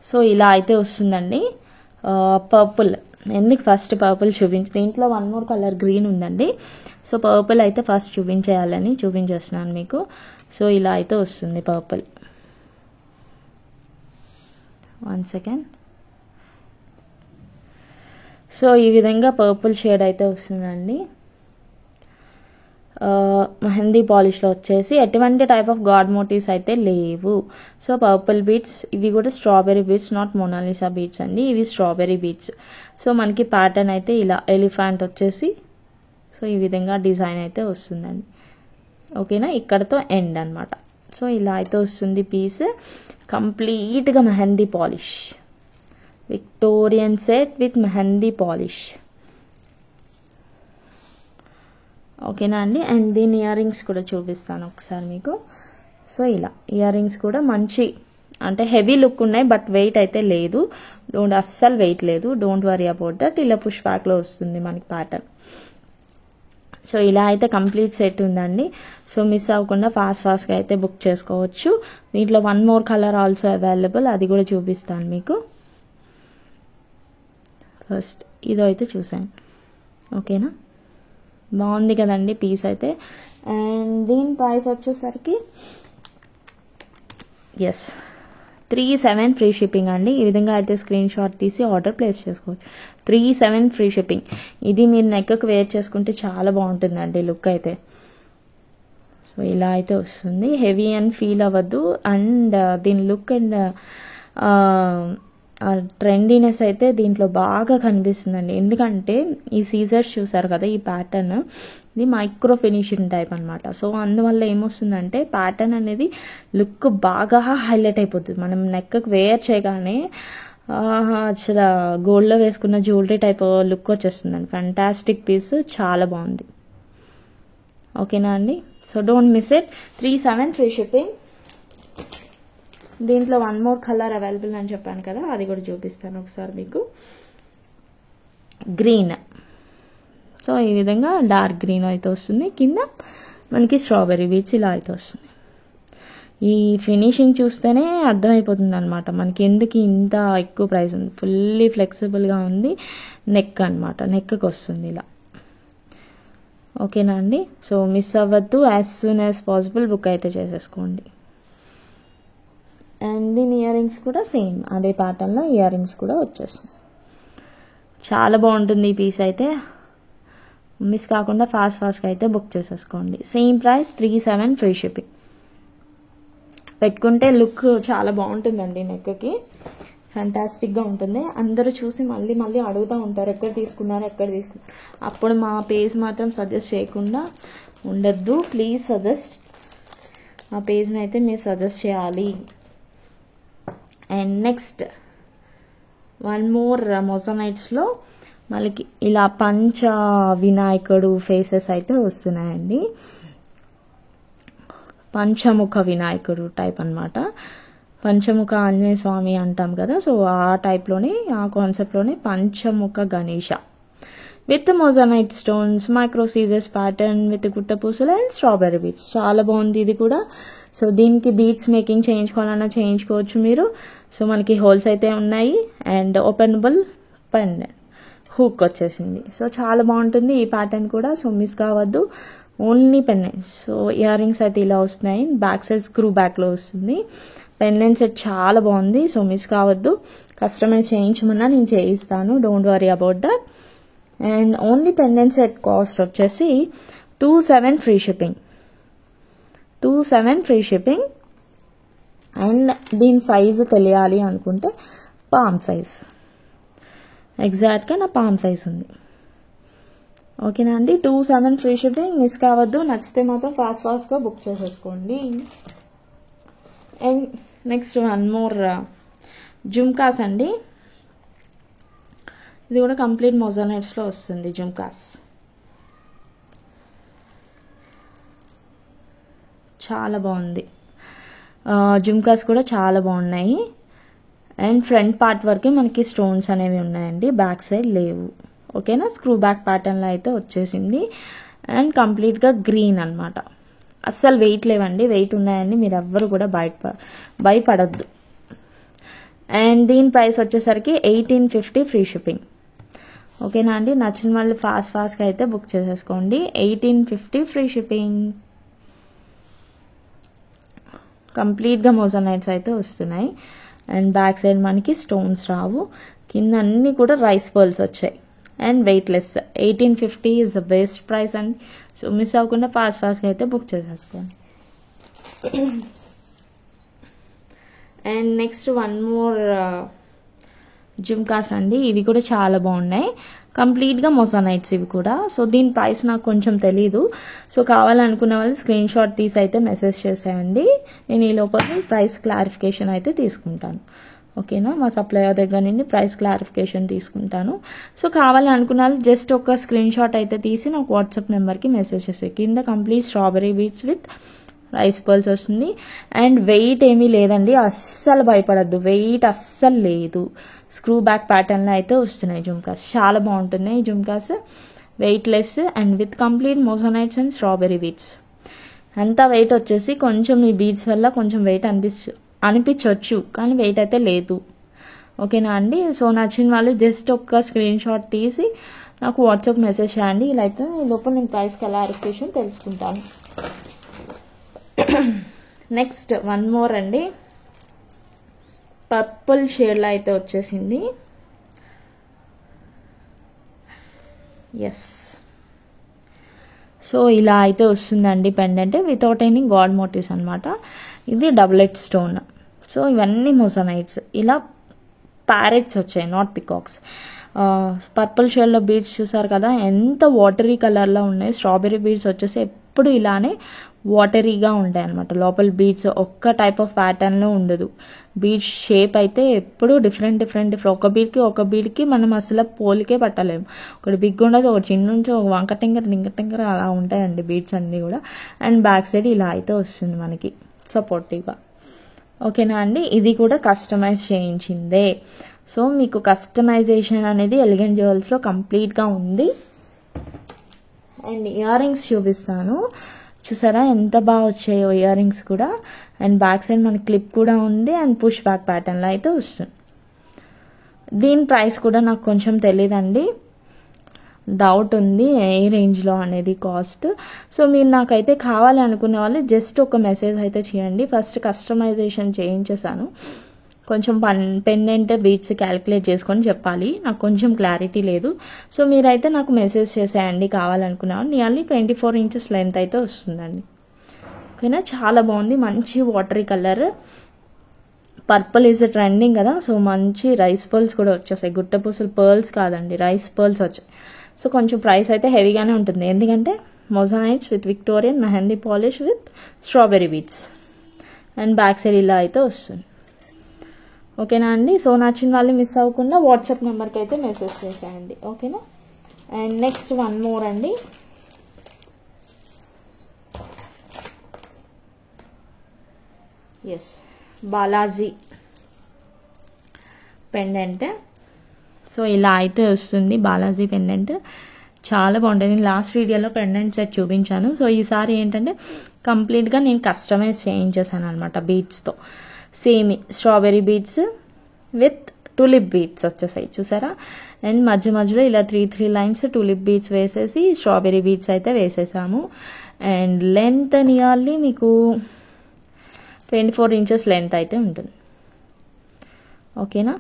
సో ఇలా అయితే వస్తుందండి. పర్పుల్, ఎందుకు ఫస్ట్ పర్పుల్ దీంట్లో వన్ మోర్ కలర్ గ్రీన్ ఉందండి. సో పర్పుల్ అయితే ఫస్ట్ చూపించేయాలని చూపించేస్తున్నాను మీకు. సో ఇలా అయితే వస్తుంది పర్పుల్. 1 సెకండ్. సో ఈ విధంగా పర్పుల్ షేడ్ అయితే వస్తుందండి. మెహందీ పాలిష్లో వచ్చేసి ఎటువంటి టైప్ ఆఫ్ గాడ్ మోటివ్స్ అయితే లేవు. సో పర్పుల్ బీడ్స్, ఇవి కూడా strawberry beads, not Mona Lisa beads అండి, ఇవి స్ట్రాబెరీ బీడ్స్. సో మనకి ప్యాటర్న్ అయితే ఇలా ఎలిఫెంట్ వచ్చేసి సో ఈ విధంగా డిజైన్ అయితే వస్తుందండి. ఓకేనా? ఇక్కడతో ఎండ్ అనమాట. సో ఇలా అయితే వస్తుంది పీస్. కంప్లీట్గా mehndi polish, Victorian set with mehndi polish. ఓకేనా అండి? అండ్ దీని ఇయర్ రింగ్స్ కూడా చూపిస్తాను ఒకసారి మీకు. సో ఇలా ఇయర్ రింగ్స్ కూడా మంచి అంటే హెవీ లుక్ ఉన్నాయి, బట్ వెయిట్ అయితే లేదు. అస్సలు వెయిట్ లేదు. Don't worry about that. ఇలా పుష్ బ్యాక్లో వస్తుంది మనకి ప్యాటర్న్. సో ఇలా అయితే కంప్లీట్ సెట్ ఉందండి. సో మిస్ అవ్వకుండా ఫాస్ట్గా అయితే బుక్ చేసుకోవచ్చు. దీంట్లో one more colour also available, అది కూడా చూపిస్తాను మీకు. ఫస్ట్ ఇదో అయితే చూసాను. ఓకేనా, బాగుంది కదండి పీస్ అయితే. అండ్ దీని ప్రైస్ వచ్చేసరికి 37 ఫ్రీ షిప్పింగ్ అండి. ఈ విధంగా అయితే స్క్రీన్ షాట్ తీసి ఆర్డర్ ప్లేస్ చేసుకోవచ్చు. 37 ఫ్రీ షిప్పింగ్. ఇది మీరు నెక్కి వేర్ చేసుకుంటే చాలా బాగుంటుందండి లుక్ అయితే. సో ఇలా అయితే వస్తుంది. హెవీ అని ఫీల్ అవ్వద్దు. అండ్ దీని లుక్ అండ్ ట్రెండీనెస్ అయితే దీంట్లో బాగా కనిపిస్తుందండి. ఎందుకంటే ఈ సీజర్స్ చూసారు కదా, ఈ ప్యాటర్న్ ఇది మైక్రో ఫినిషింగ్ టైప్ అనమాట. సో అందువల్ల ఏమొస్తుందంటే ప్యాటర్న్ అనేది లుక్ బాగా హైలైట్ అయిపోతుంది. మనం నెక్కి వేర్ చేయగానే అసలు గోల్డ్లో వేసుకున్న జ్యువెలరీ టైప్ లుక్ వచ్చేస్తుందండి. ఫ్యాంటాస్టిక్ పీస్, చాలా బాగుంది. ఓకేనా అండి, so don't miss it. 37 free shipping. దీంట్లో 1 మోర్ కలర్ అవైలబుల్ అని చెప్పాను కదా, అది కూడా చూపిస్తాను ఒకసారి మీకు. గ్రీన్. సో ఈ విధంగా డార్క్ గ్రీన్ అయితే వస్తుంది. కింద మనకి స్ట్రాబెర్రీ బీచ్ ఇలా అయితే వస్తుంది. ఈ ఫినిషింగ్ చూస్తేనే అర్థమైపోతుంది అనమాట మనకి ఎందుకు ఇంత ఎక్కువ ప్రైస్ ఉంది. ఫుల్లీ ఫ్లెక్సిబుల్గా ఉంది. నెక్ అనమాట, నెక్కి వస్తుంది ఇలా. ఓకేనా అండి, సో మిస్ అవ్వద్దు. As soon as possible book అయితే చేసేసుకోండి. అండ్ దీని ఇయర్ రింగ్స్ కూడా సేమ్ అదే ప్యాటర్న్లో ఇయర్ రింగ్స్ కూడా వచ్చేస్తుంది. చాలా బాగుంటుంది ఈ పీస్ అయితే. మిస్ కాకుండా ఫాస్ట్గా అయితే బుక్ చేసేసుకోండి. Same price 37 free shipping. పెట్టుకుంటే లుక్ చాలా బాగుంటుందండి నెక్కి. ఫ్యాంటాస్టిక్గా ఉంటుంది. అందరూ చూసి మళ్ళీ అడుగుతూ ఉంటారు ఎక్కడ తీసుకున్నారు. అప్పుడు మా పేజ్ మాత్రం సజెస్ట్ చేయకుండా ఉండద్దు. ప్లీజ్ సజెస్ట్, ఆ పేజ్ని అయితే మీరు సజెస్ట్ చేయాలి. అండ్ నెక్స్ట్ 1 మోర్ మొజనైట్స్లో మనకి ఇలా పంచ వినాయకుడు ఫేసెస్ అయితే వస్తున్నాయండి. పంచముఖ వినాయకుడు టైప్ అనమాట. పంచముఖ ఆంజనేయ స్వామి అంటాం కదా, సో ఆ టైప్లోనే, ఆ కాన్సెప్ట్లోనే Panchamukha Ganesha with moissanite stones, micro scissors pattern with గుట్ట పూసలు అండ్ స్ట్రాబెర్రీ బీట్స్. చాలా బాగుంది ఇది కూడా. సో దీనికి బీట్స్ మేకింగ్ చేయించుకోవాలన్నా చేయించుకోవచ్చు మీరు. సో మనకి హోల్స్ అయితే ఉన్నాయి. అండ్ ఓపెనబుల్ పెన్ హూక్ వచ్చేసింది. సో చాలా బాగుంటుంది ఈ ప్యాటర్న్ కూడా. సో మిస్ కావద్దు. Only pen. So ear rings అయితే ఇలా వస్తున్నాయి. బ్యాక్ సైడ్ స్క్రూ బ్యాక్లో వస్తుంది. పెన్లెన్ సెట్ చాలా బాగుంది. సో మిస్ కావద్దు. కస్టమైజ్ చేయించమన్నా నేను చేయిస్తాను, don't worry about that. And only pendant set cost వచ్చేసి 27 free shipping. 27 free shipping. And దీని సైజు తెలియాలి అనుకుంటే పామ్ సైజ్, ఎగ్జాక్ట్గా నా పామ్ సైజ్ ఉంది. ఓకేనా అండి, 27 ఫ్రీ షిప్పింగ్. మిస్ కావద్దు. నచ్చితే మాత్రం ఫాస్ట్గా బుక్ చేసేసుకోండి. అండ్ నెక్స్ట్ 1 మోర్ జుమ్కాస్ అండి. ఇది కూడా కంప్లీట్ మొజనైట్స్లో వస్తుంది జుమ్కాస్. చాలా బాగుంది. జుమ్కాస్ కూడా చాలా బాగున్నాయి. అండ్ ఫ్రంట్ పార్ట్ వరకే మనకి స్టోన్స్ అనేవి ఉన్నాయండి, బ్యాక్ సైడ్ లేవు. ఓకేనా, స్క్రూ బ్యాక్ ప్యాటర్న్లో అయితే వచ్చేసింది. అండ్ కంప్లీట్గా గ్రీన్ అనమాట. అస్సలు వెయిట్ లేవండి, వెయిట్ ఉన్నాయండి. మీరు ఎవ్వరు కూడా భయపడద్దు. అండ్ దీని ప్రైస్ వచ్చేసరికి 1850 ఫ్రీ షిప్పింగ్. ఓకేనా అండి, నచ్చిన వాళ్ళు ఫాస్ట్గా అయితే బుక్ చేసేసుకోండి. 1850 ఫ్రీ షిప్పింగ్. కంప్లీట్గా మొజనైట్స్ అయితే వస్తున్నాయి. అండ్ బ్యాక్ సైడ్ మనకి స్టోన్స్ రావు. కింద అన్నీ కూడా రైస్ పర్ల్స్ వచ్చాయి. And weightless. 1850 is the best price అండి. సో మిస్ అవ్వకుండా ఫాస్ట్గా అయితే బుక్ చేసేసుకోండి. అండ్ నెక్స్ట్ 1 మోర్ జుమ్కాస్ అండి. ఇవి కూడా చాలా బాగున్నాయి. కంప్లీట్గా మొజనైట్స్ ఇవి కూడా. సో దీని ప్రైస్ నాకు కొంచెం తెలీదు. సో కావాలనుకున్న వాళ్ళు స్క్రీన్ షాట్ తీసి అయితే మెసేజ్ చేసేయండి. నేను ఈ లోపల ప్రైస్ క్లారిఫికేషన్ అయితే తీసుకుంటాను. ఓకేనా, మా సప్లయర్ దగ్గర నుండి ప్రైస్ క్లారిఫికేషన్ తీసుకుంటాను. సో కావాలనుకున్న వాళ్ళు జస్ట్ ఒక స్క్రీన్ షాట్ అయితే తీసి నాకు వాట్సాప్ నెంబర్కి మెసేజ్ చేసేది. కింద complete strawberry beads with rice pearls వస్తుంది. అండ్ వెయిట్ ఏమీ లేదండి, అస్సలు భయపడద్దు. వెయిట్ అస్సలు లేదు. స్క్రూ బ్యాక్ ప్యాటర్న్లో అయితే వస్తున్నాయి జుమ్కాస్. చాలా బాగుంటున్నాయి ఈ jhumkas. Weightless and with complete మొజనైట్స్ and strawberry beats. అంతా వెయిట్ వచ్చేసి కొంచెం ఈ బీట్స్ వల్ల కొంచెం వెయిట్ అనిపించవచ్చు, కానీ వెయిట్ అయితే లేదు. ఓకేనా అండి. సో నచ్చిన వాళ్ళు జస్ట్ ఒక్క స్క్రీన్ షాట్ తీసి నాకు వాట్సాప్ మెసేజ్ చేయండి. ఇలా అయితే ఈ లోపల నేను ప్రైస్ క్లారిఫికేషన్ తెలుసుకుంటాను. నెక్స్ట్ వన్ మోర్ అండి, పర్పుల్ షేడ్లో అయితే వచ్చేసింది. ఎస్, సో ఇలా అయితే వస్తుందండి pendant without any god motifs అనమాట. ఇది డబుల్ ఎడ్ స్టోన్. సో ఇవన్నీ మొజనైట్స్, ఇలా ప్యారెట్స్ వచ్చాయి, నాట్ పికాక్స్. పర్పుల్ షేడ్లో బీడ్స్ చూసారు కదా ఎంత వాటరీ కలర్లో ఉన్నాయి. స్ట్రాబెర్రీ బీడ్స్ వచ్చేసి ఎప్పుడు ఇలానే వాటరీగా ఉంటాయి అనమాట. లోపల బీడ్స్ ఒక్క టైప్ ఆఫ్ ప్యాటర్న్లో ఉండదు. బీడ్స్ షేప్ అయితే ఎప్పుడు డిఫరెంట్ ఒక బీడ్కి మనం అసలు పోలికే పట్టలేము. ఒకటి బిగ్ ఉండదు, ఒక చిన్న నుంచి ఒక వంక టింకర్ అలా ఉంటాయండి బీడ్స్ అన్నీ కూడా. అండ్ బ్యాక్ సైడ్ ఇలా అయితే వస్తుంది మనకి సపోర్టివ్గా. ఓకేనా అండి. ఇది కూడా కస్టమైజ్ చేయించిందే. సో మీకు కస్టమైజేషన్ అనేది ఎలిగెంట్ జ్యువెల్స్లో కంప్లీట్గా ఉంది. అండ్ ఇయర్ రింగ్స్ చూపిస్తాను, చూసారా ఎంత బాగా వచ్చాయో ఇయర్ రింగ్స్ కూడా. అండ్ బ్యాక్ సైడ్ మనకి క్లిప్ కూడా ఉంది అండ్ పుష్ బ్యాక్ ప్యాటర్న్లో అయితే వస్తుంది. దీని ప్రైస్ కూడా నాకు కొంచెం తెలియదండి, డౌట్ ఉంది ఏ రేంజ్లో అనేది కాస్ట్. సో మీరు నాకైతే కావాలి అనుకునే వాళ్ళు జస్ట్ ఒక మెసేజ్ అయితే చేయండి. ఫస్ట్ కస్టమైజేషన్ చేయించేసాను, కొంచెం పెండెంట్ బీట్స్ క్యాలిక్యులేట్ చేసుకొని చెప్పాలి, నాకు కొంచెం క్లారిటీ లేదు. సో మీరైతే నాకు మెసేజ్ చేసేయండి కావాలనుకున్నాను. నియర్లీ 24 ఇంచెస్ లెంత్ అయితే వస్తుందండి. ఓకేనా, చాలా బాగుంది, మంచి watery colour. Purple is trending కదా, సో మంచి రైస్ పర్ల్స్ కూడా వచ్చేసాయి. గుట్టపూసలు పర్ల్స్ కాదండి, రైస్ పర్ల్స్ వచ్చాయి. సో కొంచెం ప్రైస్ అయితే హెవీగానే ఉంటుంది, ఎందుకంటే మొజనైట్స్ with Victorian mehndi polish with strawberry beats. And back side ఇలా అయితే వస్తుంది. ఓకేనా అండి. సో నచ్చిన వాళ్ళు మిస్ అవ్వకుండా వాట్సాప్ నెంబర్కి అయితే మెసేజ్ చేసేయండి. ఓకేనా. అండ్ నెక్స్ట్ వన్ మోర్ అండి, ఎస్ బాలాజీ పెండెంట్. సో ఇలా అయితే వస్తుంది బాలాజీ పెండెంట్, చాలా బాగుంటుంది. నేను లాస్ట్ వీడియోలో పెండెంట్ సెట్ చూపించాను. సో ఈసారి ఏంటంటే కంప్లీట్గా నేను కస్టమైజ్ చేయించేసాను అనమాట బీడ్స్తో. Same strawberry beads with tulip beads వచ్చేసాయి చూసారా. అండ్ మధ్యలో ఇలా 3 లైన్స్ టూలిప్ బీడ్స్ వేసేసి స్ట్రాబెర్రీ బీడ్స్ అయితే వేసేసాము. అండ్ లెంత్ నియర్లీ మీకు 24 ఇంచెస్ లెంత్ అయితే ఉంటుంది. ఓకేనా,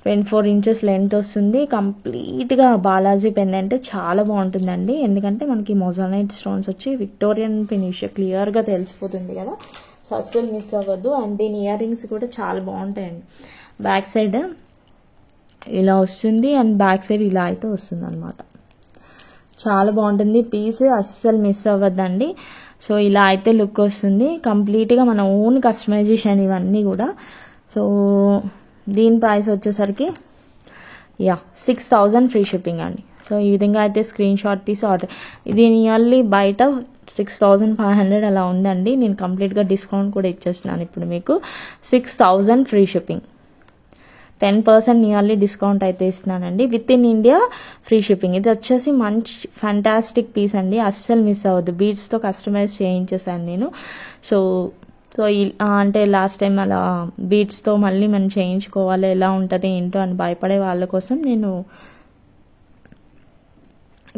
24 ఇంచెస్ లెంత్ వస్తుంది. కంప్లీట్గా బాలాజీ పెండెంట్ చాలా బాగుంటుందండి, ఎందుకంటే మనకి మొజనైట్ స్టోన్స్ వచ్చి విక్టోరియన్ ఫినిష్ క్లియర్గా తెలిసిపోతుంది కదా. సో అస్సలు మిస్ అవ్వద్దు. అండ్ దీని ఇయర్ రింగ్స్ కూడా చాలా బాగుంటాయండి. బ్యాక్ సైడ్ ఇలా వస్తుంది అండ్ బ్యాక్ సైడ్ ఇలా అయితే వస్తుంది అనమాట. చాలా బాగుంటుంది పీస్, అస్సలు మిస్ అవ్వద్దండి. సో ఇలా అయితే లుక్ వస్తుంది. కంప్లీట్గా మన ఓన్ కస్టమైజేషన్ ఇవన్నీ కూడా. సో దీని ప్రైస్ వచ్చేసరికి 6,000 ఫ్రీ షిప్పింగ్ అండి. సో ఈ విధంగా అయితే స్క్రీన్ షాట్ తీసి ఆర్డర్. ఇది నియర్లీ బయట 6,500 అలా ఉందండి. నేను కంప్లీట్గా డిస్కౌంట్ కూడా ఇచ్చేస్తున్నాను ఇప్పుడు మీకు. 6,000 ఫ్రీ షిప్పింగ్, 10% నియర్లీ డిస్కౌంట్ అయితే ఇస్తున్నానండి. Within India free shipping. ఇది వచ్చేసి మంచి ఫ్యాంటాస్టిక్ పీస్ అండి, అస్సలు మిస్ అవ్వద్దు. బీడ్స్తో కస్టమైజ్ చేయించేసాను నేను. సో అంటే లాస్ట్ టైం అలా బీడ్స్తో మళ్ళీ మనం చేయించుకోవాలి, ఎలా ఉంటుంది ఏంటో అని భయపడే వాళ్ళ కోసం నేను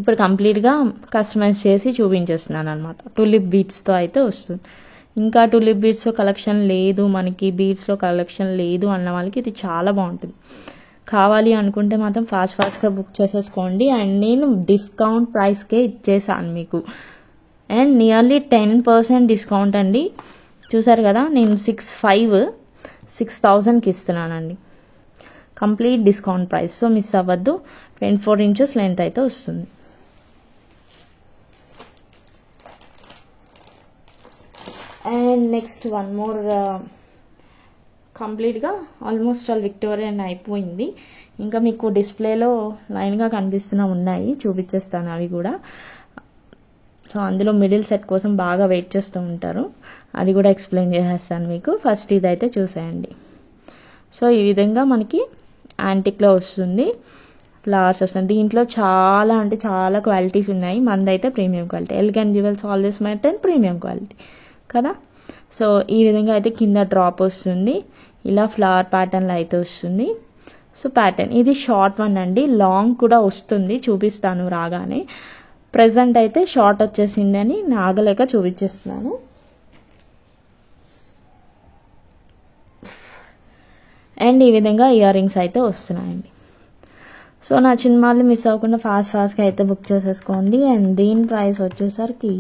ఇప్పుడు కంప్లీట్గా కస్టమైజ్ చేసి చూపించేస్తున్నాను అనమాట. టూలిప్ బీడ్స్తో అయితే వస్తుంది. ఇంకా టూలిప్ బీడ్స్లో కలెక్షన్ లేదు మనకి, బీడ్స్లో కలెక్షన్ లేదు అన్న వాళ్ళకి ఇది చాలా బాగుంటుంది. కావాలి అనుకుంటే మాత్రం ఫాస్ట్గా బుక్ చేసేసుకోండి. అండ్ నేను డిస్కౌంట్ ప్రైస్కే ఇచ్చేసాను మీకు. అండ్ నియర్లీ 10% డిస్కౌంట్ అండి. చూసారు కదా, నేను 6,000కి ఇస్తున్నానండి, complete discount price. So miss అవ్వద్దు. 24 ఇంచెస్ లెంత్ అయితే వస్తుంది. అండ్ నెక్స్ట్ వన్ మోర్, కంప్లీట్గా ఆల్మోస్ట్ ఆల్ విక్టోరియన్ అయిపోయింది. ఇంకా మీకు డిస్ప్లేలో లైన్గా కనిపిస్తున్నా ఉన్నాయి, చూపించేస్తాను అవి కూడా. సో అందులో మిడిల్ సెట్ కోసం బాగా వెయిట్ చేస్తూ ఉంటారు, అది కూడా ఎక్స్ప్లెయిన్ చేసేస్తాను మీకు. ఫస్ట్ ఇదైతే చూసేయండి. సో ఈ విధంగా మనకి యాంటిక్లో వస్తుంది, ఫ్లవర్స్ వస్తుంది. దీంట్లో చాలా అంటే చాలా క్వాలిటీస్ ఉన్నాయి. మందైతే premium quality. Elegant jewels always maintain premium quality. కదా. సో ఈ విధంగా అయితే కింద డ్రాప్ వస్తుంది, ఇలా ఫ్లవర్ ప్యాటర్న్లో అయితే వస్తుంది. సో ప్యాటర్న్ ఇది షార్ట్ వన్ అండి, లాంగ్ కూడా వస్తుంది, చూపిస్తాను రాగానే. ప్రజెంట్ అయితే షార్ట్ వచ్చేసింది అని నాగలేక చూపించేస్తున్నాను. అండ్ ఈ విధంగా ఇయర్ రింగ్స్ అయితే వస్తున్నాయండి. సో నా సినిమాలు మిస్ అవ్వకుండా ఫాస్ట్గా అయితే బుక్ చేసేసుకోండి. అండ్ దీని ప్రైస్ వచ్చేసరికి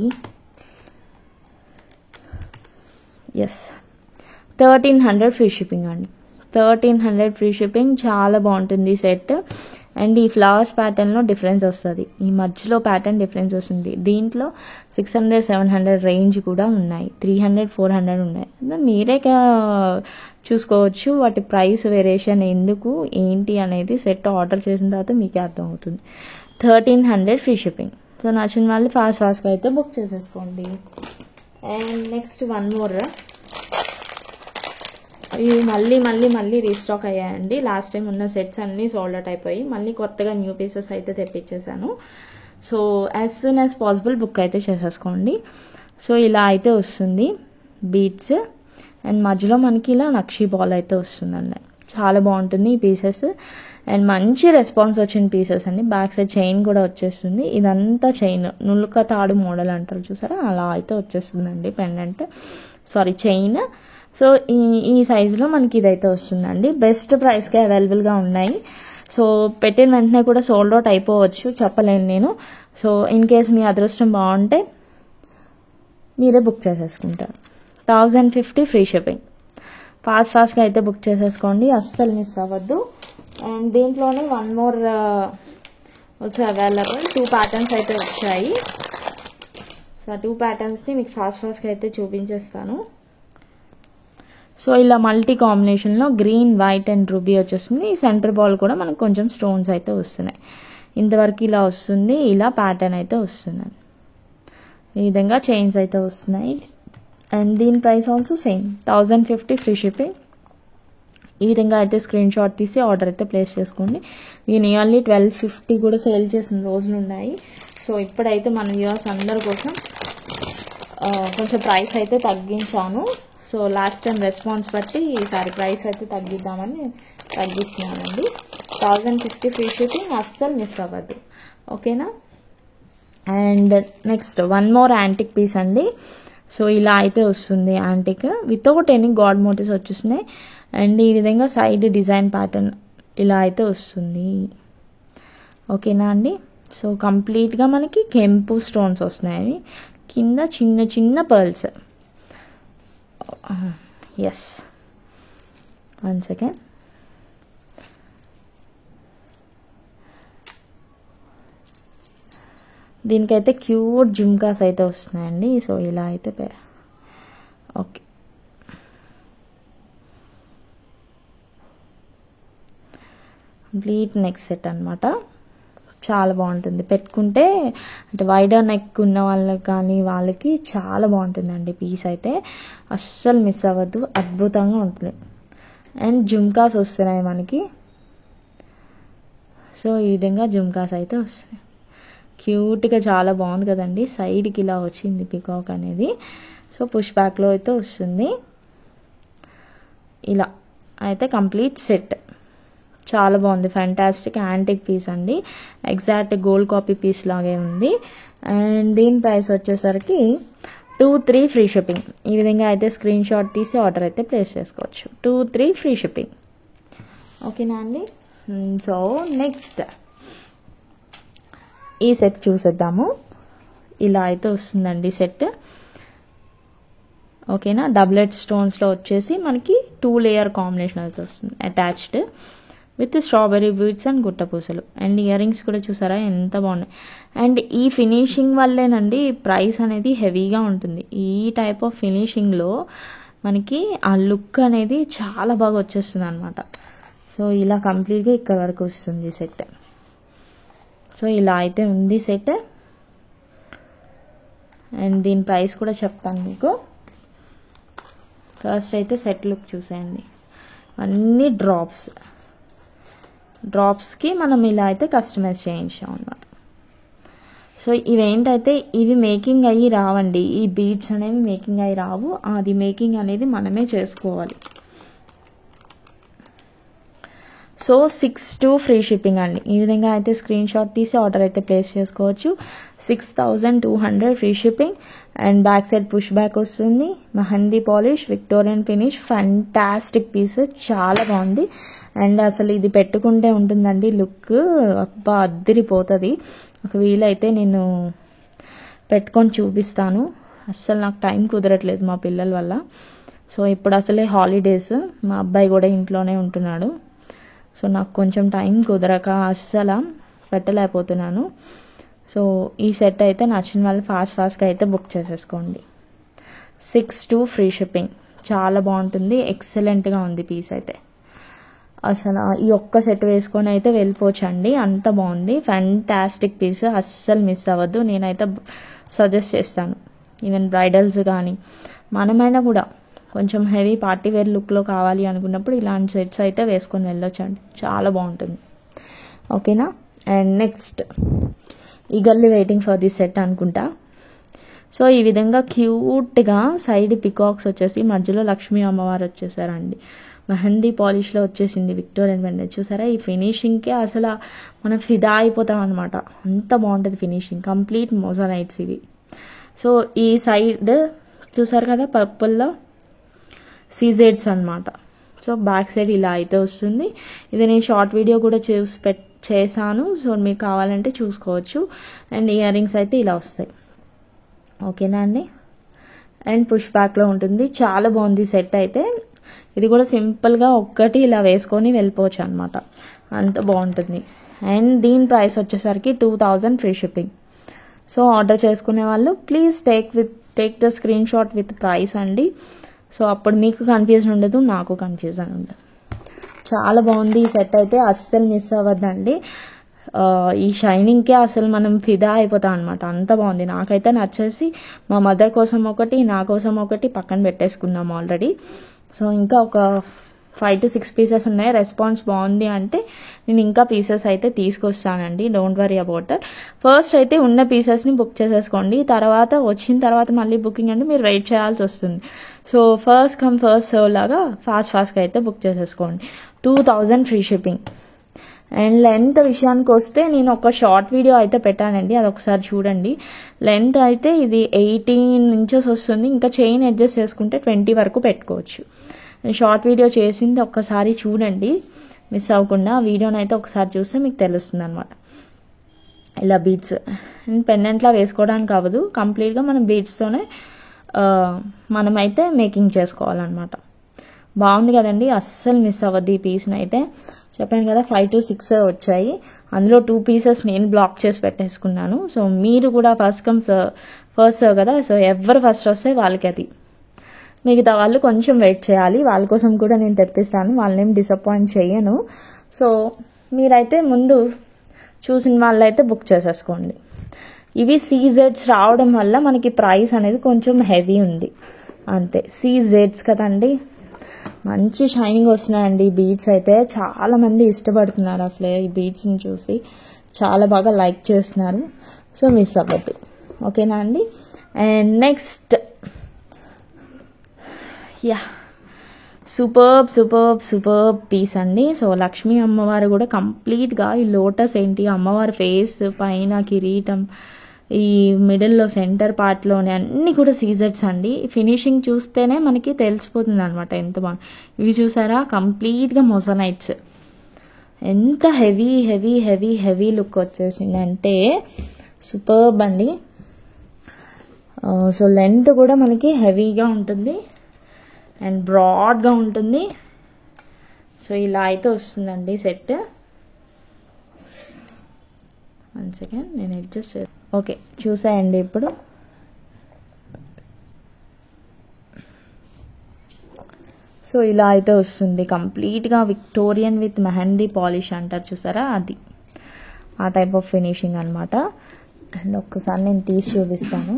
1300 ఫ్రీ షిప్పింగ్ అండి. 1300 ఫ్రీ షిప్పింగ్. చాలా బాగుంటుంది సెట్. అండ్ ఈ ఫ్లవర్స్ ప్యాటర్న్లో డిఫరెన్స్ వస్తుంది, ఈ మధ్యలో ప్యాటర్న్ డిఫరెన్స్ వస్తుంది. దీంట్లో 600-700 రేంజ్ కూడా ఉన్నాయి, 300-400 ఉన్నాయి. మీరే చూసుకోవచ్చు వాటి ప్రైస్ వేరియేషన్ ఎందుకు ఏంటి అనేది సెట్ ఆర్డర్ చేసిన తర్వాత మీకే అర్థమవుతుంది. 1300 ఫ్రీ షిప్పింగ్. సో నచ్చిన వాళ్ళు ఫాస్ట్గా అయితే బుక్ చేసేసుకోండి. అండ్ నెక్స్ట్ వన్ మోర్, ఇవి మళ్ళీ రీస్టాక్ అయ్యాయండి. లాస్ట్ టైం ఉన్న సెట్స్ అన్నీ సోల్డ్ అవుట్ అయిపోయి మళ్ళీ కొత్తగా న్యూ పీసెస్ అయితే తెప్పించేసాను. So as soon as possible book అయితే చేసేసుకోండి. సో ఇలా అయితే వస్తుంది బీట్స్, అండ్ మధ్యలో మనకి ఇలా నక్షి బాల్ అయితే వస్తుందండి. చాలా బాగుంటుంది ఈ పీసెస్, అండ్ మంచి రెస్పాన్స్ వచ్చిన పీసెస్ అండి. బ్యాక్ సైడ్ చైన్ కూడా వచ్చేస్తుంది, ఇదంతా చైన్ నులుక తాడు మోడల్ అంటారు చూసారా, అలా అయితే వచ్చేస్తుందండి పెండెంట్, చైన్. సో ఈ సైజులో మనకి ఇదైతే వస్తుందండి. బెస్ట్ ప్రైస్కే అవైలబుల్గా ఉన్నాయి. సో పెట్టిన వెంటనే కూడా సోల్డ్ అవుట్ అయిపోవచ్చు, చెప్పలేను నేను. సో ఇన్ కేస్ మీ అదృష్టం బాగుంటే మీరే బుక్ చేసేసుకుంటారు. 1050 free shipping. ఫాస్ట్గా అయితే బుక్ చేసేసుకోండి, అస్సలు మిస్ అవ్వద్దు. అండ్ దీంట్లోనే one more also available. 2 patterns అయితే వచ్చాయి. సో ఆ 2 ప్యాటర్న్స్ని మీకు ఫాస్ట్గా అయితే చూపించేస్తాను. సో ఇలా మల్టీ కాంబినేషన్లో గ్రీన్, వైట్ అండ్ రూబీ వచ్చేస్తుంది. సెంటర్ బాల్ కూడా మనకు కొంచెం స్టోన్స్ అయితే వస్తున్నాయి. ఇంతవరకు ఇలా వస్తుంది, ఇలా ప్యాటర్న్ అయితే వస్తుంది. ఈ విధంగా చైన్స్ అయితే వస్తున్నాయి. అండ్ దీని price also same 1050 free shipping. ఈ విధంగా అయితే స్క్రీన్ షాట్ తీసి ఆర్డర్ అయితే ప్లేస్ చేసుకోండి. నేను నియర్లీ 1250 కూడా సేల్ చేసిన రోజులు ఉన్నాయి. సో ఇప్పుడైతే మన వ్యూవర్స్ అందరి కోసం కొంచెం ప్రైస్ అయితే తగ్గించాను. సో లాస్ట్ టైం రెస్పాన్స్ బట్టి ఈసారి ప్రైస్ అయితే తగ్గిద్దామని తగ్గిస్తున్నానండి. 1050 ఫ్రీ షిప్పింగ్, అస్సలు మిస్ అవ్వద్దు, ఓకేనా. And next one more antique piece అండి. సో ఇలా అయితే వస్తుంది antique, without any god motifs వచ్చేస్తున్నాయి. అండ్ ఈ విధంగా సైడ్ డిజైన్ ప్యాటర్న్ ఇలా అయితే వస్తుంది, ఓకేనా అండి. సో కంప్లీట్గా మనకి కెంపు స్టోన్స్ వస్తున్నాయి, కింద చిన్న చిన్న పర్ల్స్. Yes, one second. దీనికైతే క్యూట్ జుమ్కాస్ అయితే వస్తున్నాయండి. సో ఇలా అయితే ఓకే. కంప్లీట్ నెక్ సెట్ అనమాట. చాలా బాగుంటుంది పెట్టుకుంటే, అంటే వైడర్ నెక్ ఉన్న వాళ్ళకి కానీ వాళ్ళకి చాలా బాగుంటుందండి పీస్ అయితే, అస్సలు మిస్ అవ్వద్దు, అద్భుతంగా ఉంటుంది. అండ్ జుమ్కాస్ వస్తున్నాయి మనకి. సో ఈ విధంగా జుమ్కాస్ అయితే వస్తున్నాయి, క్యూట్గా చాలా బాగుంది కదండి. సైడ్కి ఇలా వచ్చింది పికాక్ అనేది. సో పుష్ బ్యాక్లో అయితే వస్తుంది, ఇలా అయితే కంప్లీట్ సెట్ చాలా బాగుంది. ఫ్యాంటాస్టిక్ యాంటిక్ పీస్ అండి, ఎగ్జాక్ట్ గోల్డ్ కాపీ పీస్ లాగే ఉంది. అండ్ దీని ప్రైస్ వచ్చేసరికి 2-3 ఫ్రీ షిప్పింగ్. ఈ విధంగా అయితే స్క్రీన్ షాట్ తీసి ఆర్డర్ అయితే ప్లేస్ చేసుకోవచ్చు. 2-3 ఫ్రీ షిప్పింగ్, ఓకేనా అండి. సో నెక్స్ట్ ఈ సెట్ చూసేద్దాము. ఇలా అయితే వస్తుందండి సెట్, ఓకేనా. డబ్లెట్ స్టోన్స్లో వచ్చేసి మనకి 2 లేయర్ కాంబినేషన్ అయితే వస్తుంది attached with strawberry beads and గుట్టపూసలు. అండ్ ఇయర్ రింగ్స్ కూడా చూసారా ఎంత బాగున్నాయి. అండ్ ఈ ఫినిషింగ్ వల్లేనండి ప్రైస్ అనేది హెవీగా ఉంటుంది. ఈ టైప్ ఆఫ్ ఫినిషింగ్లో మనకి ఆ లుక్ అనేది చాలా బాగా వచ్చేస్తుంది అనమాట. సో ఇలా కంప్లీట్గా ఇక్కడ వరకు వస్తుంది సెట్. సో ఇలా అయితే ఉంది సెట్. అండ్ దీని ప్రైస్ కూడా చెప్తాను మీకు. ఫస్ట్ అయితే సెట్ లుక్ చూసేయండి, అన్ని డ్రాప్స్కి మనం ఇలా అయితే కస్టమైజ్ చేయించాం అన్నమాట. సో ఇవేంటైతే ఇవి మేకింగ్ అయ్యి రావండి, ఈ బీడ్స్ అనేవి మేకింగ్ అయ్యి రావు, అది మేకింగ్ అనేది మనమే చేసుకోవాలి. సో 6 ఫ్రీ షిప్పింగ్ అండి. ఈ విధంగా అయితే స్క్రీన్ షాట్ తీసి ఆర్డర్ అయితే ప్లేస్ చేసుకోవచ్చు. 6200 free shipping and back side push back వస్తుంది. Mehndi polish, Victorian finish, fantastic piece, చాలా బాగుంది. అండ్ అసలు ఇది పెట్టుకుంటే ఉంటుందండి లుక్, అబ్బా అద్దరిపోతుంది. ఒక వీలైతే నేను పెట్టుకొని చూపిస్తాను. అస్సలు నాకు టైం కుదరట్లేదు మా పిల్లల వల్ల. సో ఇప్పుడు అసలే హాలిడేస్, మా అబ్బాయి కూడా ఇంట్లోనే ఉంటున్నాడు. సో నాకు కొంచెం టైం కుదరక అస్సలు పెట్టలేకపోతున్నాను. సో ఈ సెట్ అయితే నచ్చిన వాళ్ళు ఫాస్ట్గా అయితే బుక్ చేసేసుకోండి. 6 ఫ్రీ షిప్పింగ్, చాలా బాగుంటుంది, ఎక్సలెంట్గా ఉంది పీస్ అయితే. అసలు ఈ ఒక్క సెట్ వేసుకొని అయితే వెళ్ళిపోవచ్చండి, అంత బాగుంది. ఫ్యాంటాస్టిక్ పీస్, అస్సలు మిస్ అవ్వద్దు. నేనైతే సజెస్ట్ చేస్తాను. ఈవెన్ బ్రైడల్స్ కానీ మనమైనా కూడా కొంచెం హెవీ పార్టీ వేర్ లుక్లో కావాలి అనుకున్నప్పుడు ఇలాంటి సెట్స్ అయితే వేసుకొని వెళ్ళొచ్చండి, చాలా బాగుంటుంది. ఓకేనా. And next eagerly waiting for the set అనుకుంటా. సో ఈ విధంగా క్యూట్గా సైడ్ పికాక్స్ వచ్చేసి మధ్యలో లక్ష్మీ అమ్మవారు వచ్చేసారండి. మెహందీ పాలిష్లో వచ్చేసింది విక్టోరియన్ వెండర్. చూసారా ఈ ఫినిషింగ్కే అసలు మనం ఫిదా అయిపోతాం అనమాట, అంత బాగుంటుంది ఫినిషింగ్. కంప్లీట్ మోజనైట్స్ ఇవి. సో ఈ సైడ్ చూసారు కదా పర్పుల్లో సీజెడ్స్ అనమాట. సో బ్యాక్ సైడ్ ఇలా అయితే వస్తుంది. ఇది నేను షార్ట్ వీడియో కూడా చేశాను, సో మీకు కావాలంటే చూసుకోవచ్చు. అండ్ ఇయర్ రింగ్స్ అయితే ఇలా వస్తాయి. ఓకేనా అండి. అండ్ పుష్ బ్యాక్లో ఉంటుంది, చాలా బాగుంది సెట్ అయితే. ఇది కూడా సింపుల్గా ఒక్కటి ఇలా వేసుకొని వెళ్ళిపోవచ్చు అనమాట, అంత బాగుంటుంది. అండ్ దీని ప్రైస్ వచ్చేసరికి 2000 ఫ్రీ షిప్పింగ్. సో ఆర్డర్ చేసుకునే వాళ్ళు please take the screen shot with price అండి. సో అప్పుడు మీకు కన్ఫ్యూజన్ ఉండదు, నాకు కన్ఫ్యూజన్ ఉండదు. చాలా బాగుంది ఈ సెట్ అయితే, అస్సలు మిస్ అవ్వద్దండి. ఈ షైనింగ్కే అసలు మనం ఫిదా అయిపోతాం అనమాట, అంత బాగుంది. నాకైతే నచ్చేసి మా మదర్ కోసం ఒకటి, నా కోసం ఒకటి పక్కన పెట్టేసుకున్నాం ఆల్రెడీ. సో ఇంకా ఒక 5 to 6 పీసెస్ ఉన్నాయి. రెస్పాన్స్ బాగుంది అంటే నేను ఇంకా పీసెస్ అయితే తీసుకొస్తానండి, don't worry about that. First అయితే ఉన్న పీసెస్ని బుక్ చేసేసుకోండి, తర్వాత వచ్చిన తర్వాత మళ్ళీ బుకింగ్ అంటే మీరు వెయిట్ చేయాల్సి వస్తుంది. So first come first serve లాగా ఫాస్ట్గా అయితే బుక్ చేసేసుకోండి. 2000 ఫ్రీ షిప్పింగ్. అండ్ లెంత్ విషయానికి వస్తే నేను ఒక షార్ట్ వీడియో అయితే పెట్టానండి, అది ఒకసారి చూడండి. లెంత్ అయితే ఇది 18 inches వస్తుంది, ఇంకా చైన్ అడ్జస్ట్ చేసుకుంటే 20 వరకు పెట్టుకోవచ్చు. షార్ట్ వీడియో చేసింది ఒక్కసారి చూడండి మిస్ అవ్వకుండా. వీడియోని అయితే ఒకసారి చూస్తే మీకు తెలుస్తుంది అనమాట. ఇలా బీడ్స్ పెండెంట్లా వేసుకోవడానికి అవ్వదు, కంప్లీట్గా మనం బీడ్స్తోనే మనమైతే మేకింగ్ చేసుకోవాలన్నమాట. బాగుంది కదండి, అస్సలు మిస్ అవ్వద్దు ఈ పీస్ని అయితే. చెప్పాను కదా 5 to 6 వచ్చాయి, అందులో 2 పీసెస్ నేను బ్లాక్ చేసి పెట్టేసుకున్నాను. సో మీరు కూడా ఫస్ట్ కదా, సో ఎవరు ఫస్ట్ వస్తే వాళ్ళకి అది, మిగతా వాళ్ళు కొంచెం వెయిట్ చేయాలి. వాళ్ళ కోసం కూడా నేను తెప్పిస్తాను, వాళ్ళనేం డిసప్పాయింట్ చేయను. సో మీరైతే ముందు చూసిన వాళ్ళైతే బుక్ చేసేసుకోండి. ఇవి సీజెడ్స్ రావడం వల్ల మనకి ప్రైస్ అనేది కొంచెం హెవీ ఉంది అంతే. సీజెడ్స్ కదండి, మంచి షైనింగ్ వస్తున్నాయండి ఈ బీడ్స్ అయితే. చాలా మంది ఇష్టపడుతున్నారు అసలే ఈ బీడ్స్ని చూసి, చాలా బాగా లైక్ చేస్తున్నారు. సో మిస్ అవ్వద్దు, ఓకేనా అండి. అండ్ నెక్స్ట్ సూపర్బ్ పీస్ అండి. సో లక్ష్మీ అమ్మవారు కూడా కంప్లీట్గా ఈ లోటస్ ఏంటి అమ్మవారి ఫేస్ పైన కిరీటం, ఈ మిడిల్లో సెంటర్ పార్ట్లోనే అన్నీ కూడా సీజెడ్స్ అండి. ఫినిషింగ్ చూస్తేనే మనకి తెలిసిపోతుంది అనమాట ఎంత బాగుంది. ఇవి చూసారా కంప్లీట్గా మొజనైట్స్, ఎంత heavy heavy heavy heavy look వచ్చేసింది అంటే సూపర్బ్ అండి. సో లెంత్ కూడా మనకి హెవీగా ఉంటుంది అండ్ బ్రాడ్గా ఉంటుంది. సో ఇలా అయితే వస్తుందండి సెట్. 1 సెకండ్ నేను అడ్జస్ట్ ఓకే చూసాయండి ఇప్పుడు. సో ఇలా అయితే వస్తుంది కంప్లీట్గా విక్టోరియన్ విత్ మెహందీ పాలిష్ అంటారు చూసారా, అది ఆ టైప్ ఆఫ్ ఫినిషింగ్ అనమాట. అండ్ ఒక్కసారి నేను తీసి చూపిస్తాను.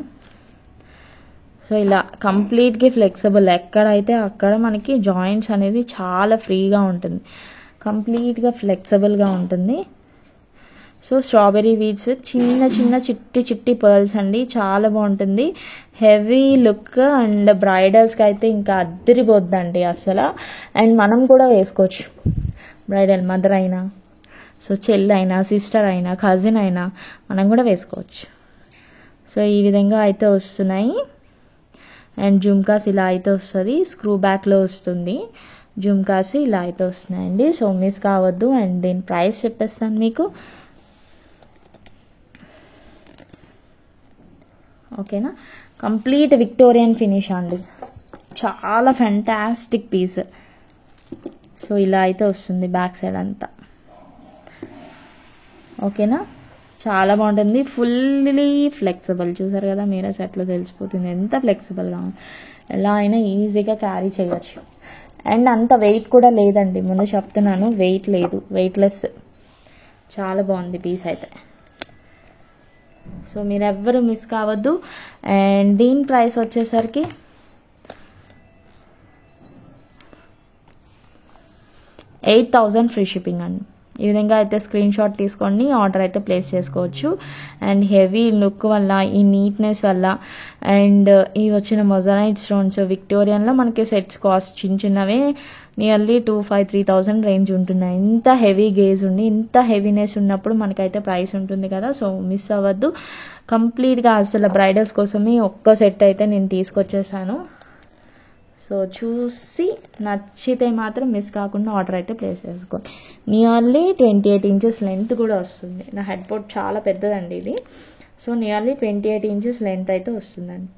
సో ఇలా కంప్లీట్గా ఫ్లెక్సిబుల్, ఎక్కడైతే అక్కడ మనకి జాయింట్స్ అనేది చాలా ఫ్రీగా ఉంటుంది, కంప్లీట్గా ఫ్లెక్సిబుల్గా ఉంటుంది. సో స్ట్రాబెర్రీ బీడ్స్ చిన్న చిన్న చిట్టి చిట్టి పర్ల్స్ అండి, చాలా బాగుంటుంది. హెవీ లుక్ అండ్ బ్రైడల్స్కి అయితే ఇంకా అద్దరిపోద్దండి అసలు. అండ్ మనం కూడా వేసుకోవచ్చు, బ్రైడల్ మదర్ అయినా, సో చెల్లి అయినా, సిస్టర్ అయినా, కజిన్ అయినా మనం కూడా వేసుకోవచ్చు. సో ఈ విధంగా అయితే వస్తున్నాయి. అండ్ జుమ్కాస్ ఇలా అయితే వస్తుంది, స్క్రూ బ్యాక్లో వస్తుంది. జుమ్కాస్ ఇలా అయితే వస్తున్నాయండి. సో మిస్ కావద్దు. అండ్ దీని ప్రైస్ చెప్పేస్తాను మీకు, ఓకేనా. కంప్లీట్ విక్టోరియన్ ఫినిష్ అండి, చాలా ఫ్యాంటాస్టిక్ పీస్. సో ఇలా అయితే వస్తుంది బ్యాక్ సైడ్ అంతా, ఓకేనా. చాలా బాగుంటుంది, ఫుల్లీ ఫ్లెక్సిబుల్. చూసారు కదా మీరే సెట్లో తెలిసిపోతుంది ఎంత ఫ్లెక్సిబుల్గా ఉంది. ఎలా అయినా ఈజీగా క్యారీ చేయొచ్చు. అండ్ అంత వెయిట్ కూడా లేదండి, ముందు చెప్తున్నాను, వెయిట్ లేదు, వెయిట్లెస్. చాలా బాగుంది పీస్ అయితే. సో మీరు ఎవ్వరు మిస్ కావద్దు. అండ్ దీని ప్రైస్ వచ్చేసరికి 8,000 ఫ్రీ షిప్పింగ్ అండి. ఈ విధంగా అయితే స్క్రీన్ షాట్ తీసుకోండి, ఆర్డర్ అయితే ప్లేస్ చేసుకోవచ్చు. అండ్ హెవీ లుక్ వల్ల, ఈ నీట్నెస్ వల్ల, అండ్ ఈ వచ్చిన మొజనైట్ స్టోన్స్ విక్టోరియన్లో మనకి సెట్స్ కాస్ట్ చిన్న చిన్నవే నియర్లీ 2,500-3,000 రేంజ్ ఉంటున్నాయి. ఇంత హెవీ గేజ్ ఉండి, ఇంత హెవీనెస్ ఉన్నప్పుడు మనకైతే ప్రైస్ ఉంటుంది కదా. సో మిస్ అవ్వద్దు. కంప్లీట్గా అసలు బ్రైడల్స్ కోసమే ఒక్క సెట్ అయితే నేను తీసుకొచ్చేసాను. సో చూసి నచ్చితే మాత్రం మిస్ కాకుండా ఆర్డర్ అయితే ప్లేస్ చేసుకోండి. నియర్లీ 28 ఇంచెస్ లెంత్ కూడా వస్తుంది. నా హెడ్ బోర్డ్ చాలా పెద్దదండి ఇది. సో నియర్లీ 28 ఇంచెస్ లెంత్ అయితే వస్తుందండి.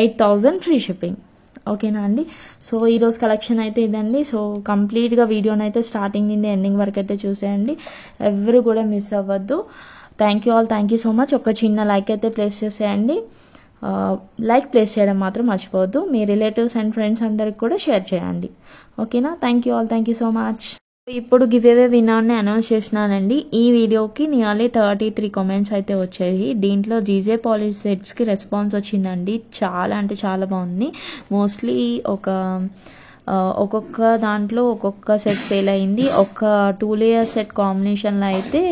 8,000 ఫ్రీ షిప్పింగ్, ఓకేనా అండి. సో ఈరోజు కలెక్షన్ అయితే ఇదండి. సో కంప్లీట్గా వీడియోని అయితే స్టార్టింగ్ నుండి ఎండింగ్ వరకు అయితే చూసేయండి, ఎవరు కూడా మిస్ అవ్వద్దు. Thank you all, thank you so much. ఒక చిన్న లైక్ అయితే ప్లేస్ చేసేయండి. లైక్ ప్లేస్ చేయడం మాత్రం మర్చిపోవద్దు. మీ రిలేటివ్స్ అండ్ ఫ్రెండ్స్ అందరికి కూడా షేర్ చేయండి, ఓకేనా. Thank you all, thank you so much. ఇప్పుడు గివ్ అవే విన్నర్ని అనౌన్స్ చేసినానండి. ఈ వీడియోకి నియర్లీ 33 కామెంట్స్ అయితే వచ్చాయి. దీంట్లో జీజే పాలిష్ సెట్స్కి రెస్పాన్స్ వచ్చిందండి, చాలా అంటే చాలా బాగుంది. మోస్ట్లీ ఒక్కొక్క దాంట్లో ఒక్కొక్క సెట్ సేల్ అయింది. ఒక 2 లేయర్ సెట్ కాంబినేషన్లో అయితే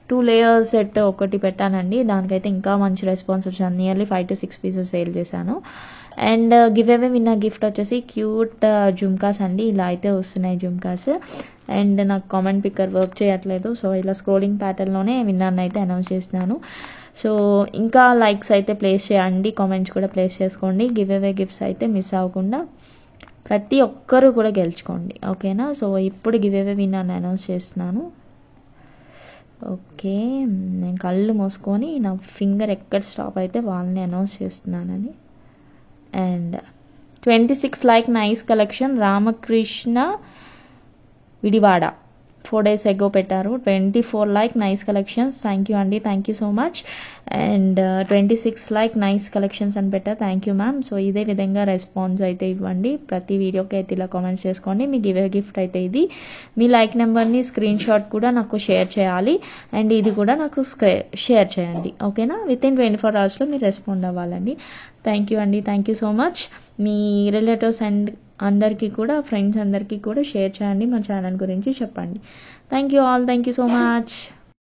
2 లేయర్ సెట్ ఒకటి పెట్టానండి, దానికైతే ఇంకా మంచి రెస్పాన్స్ వచ్చింది. నియర్లీ 5 to 6 పీసెస్ సేల్ చేశాను. అండ్ గివ్ అవే విన్న గిఫ్ట్ వచ్చేసి క్యూట్ జుమ్కాస్ అండి, ఇలా అయితే వస్తున్నాయి జుమ్కాస్. అండ్ నాకు కామెంట్ పిక్కర్ వర్క్ చేయట్లేదు, సో ఇలా స్క్రోలింగ్ ప్యాటర్న్లోనే విన్నర్ని అయితే అనౌన్స్ చేస్తున్నాను. సో ఇంకా లైక్స్ అయితే ప్లేస్ చేయండి, కామెంట్స్ కూడా ప్లేస్ చేసుకోండి. గివ్ అవే గిఫ్ట్స్ అయితే మిస్ అవ్వకుండా ప్రతి ఒక్కరూ కూడా గెలుచుకోండి, ఓకేనా. సో ఇప్పుడు గివ్ అవే విన్నర్ని అనౌన్స్ చేస్తున్నాను. ఓకే, నేను కళ్ళు మూసుకొని నా ఫింగర్ ఎక్కడ స్టాప్ అయితే వాళ్ళని అనౌన్స్ చేస్తున్నానని. And 26 like nice collection, Ramakrishna Vidivada 4 days ago పెట్టారు. 24 like nice collections, thank you అండి, thank you so much. And 26 like nice collections అని పెట్టారు, థ్యాంక్ యూ మ్యామ్. సో ఇదే విధంగా రెస్పాన్స్ అయితే ఇవ్వండి, ప్రతి వీడియోకి అయితే ఇలా కామెంట్స్ చేసుకోండి. మీకు ఇవే గిఫ్ట్ అయితే ఇది. మీ లైక్ నెంబర్ని స్క్రీన్ షాట్ కూడా నాకు షేర్ చేయాలి, అండ్ ఇది కూడా నాకు షేర్ చేయండి, ఓకేనా. వితిన్ 24 hours మీరు రెస్పాండ్ అవ్వాలండి. థ్యాంక్ యూ అండి, thank you so much. Me relatives and అందరికీ కూడా, ఫ్రెండ్స్ అందరికీ కూడా షేర్ చేయండి, మా ఛానల్ గురించి చెప్పండి. Thank you all, thank you so much.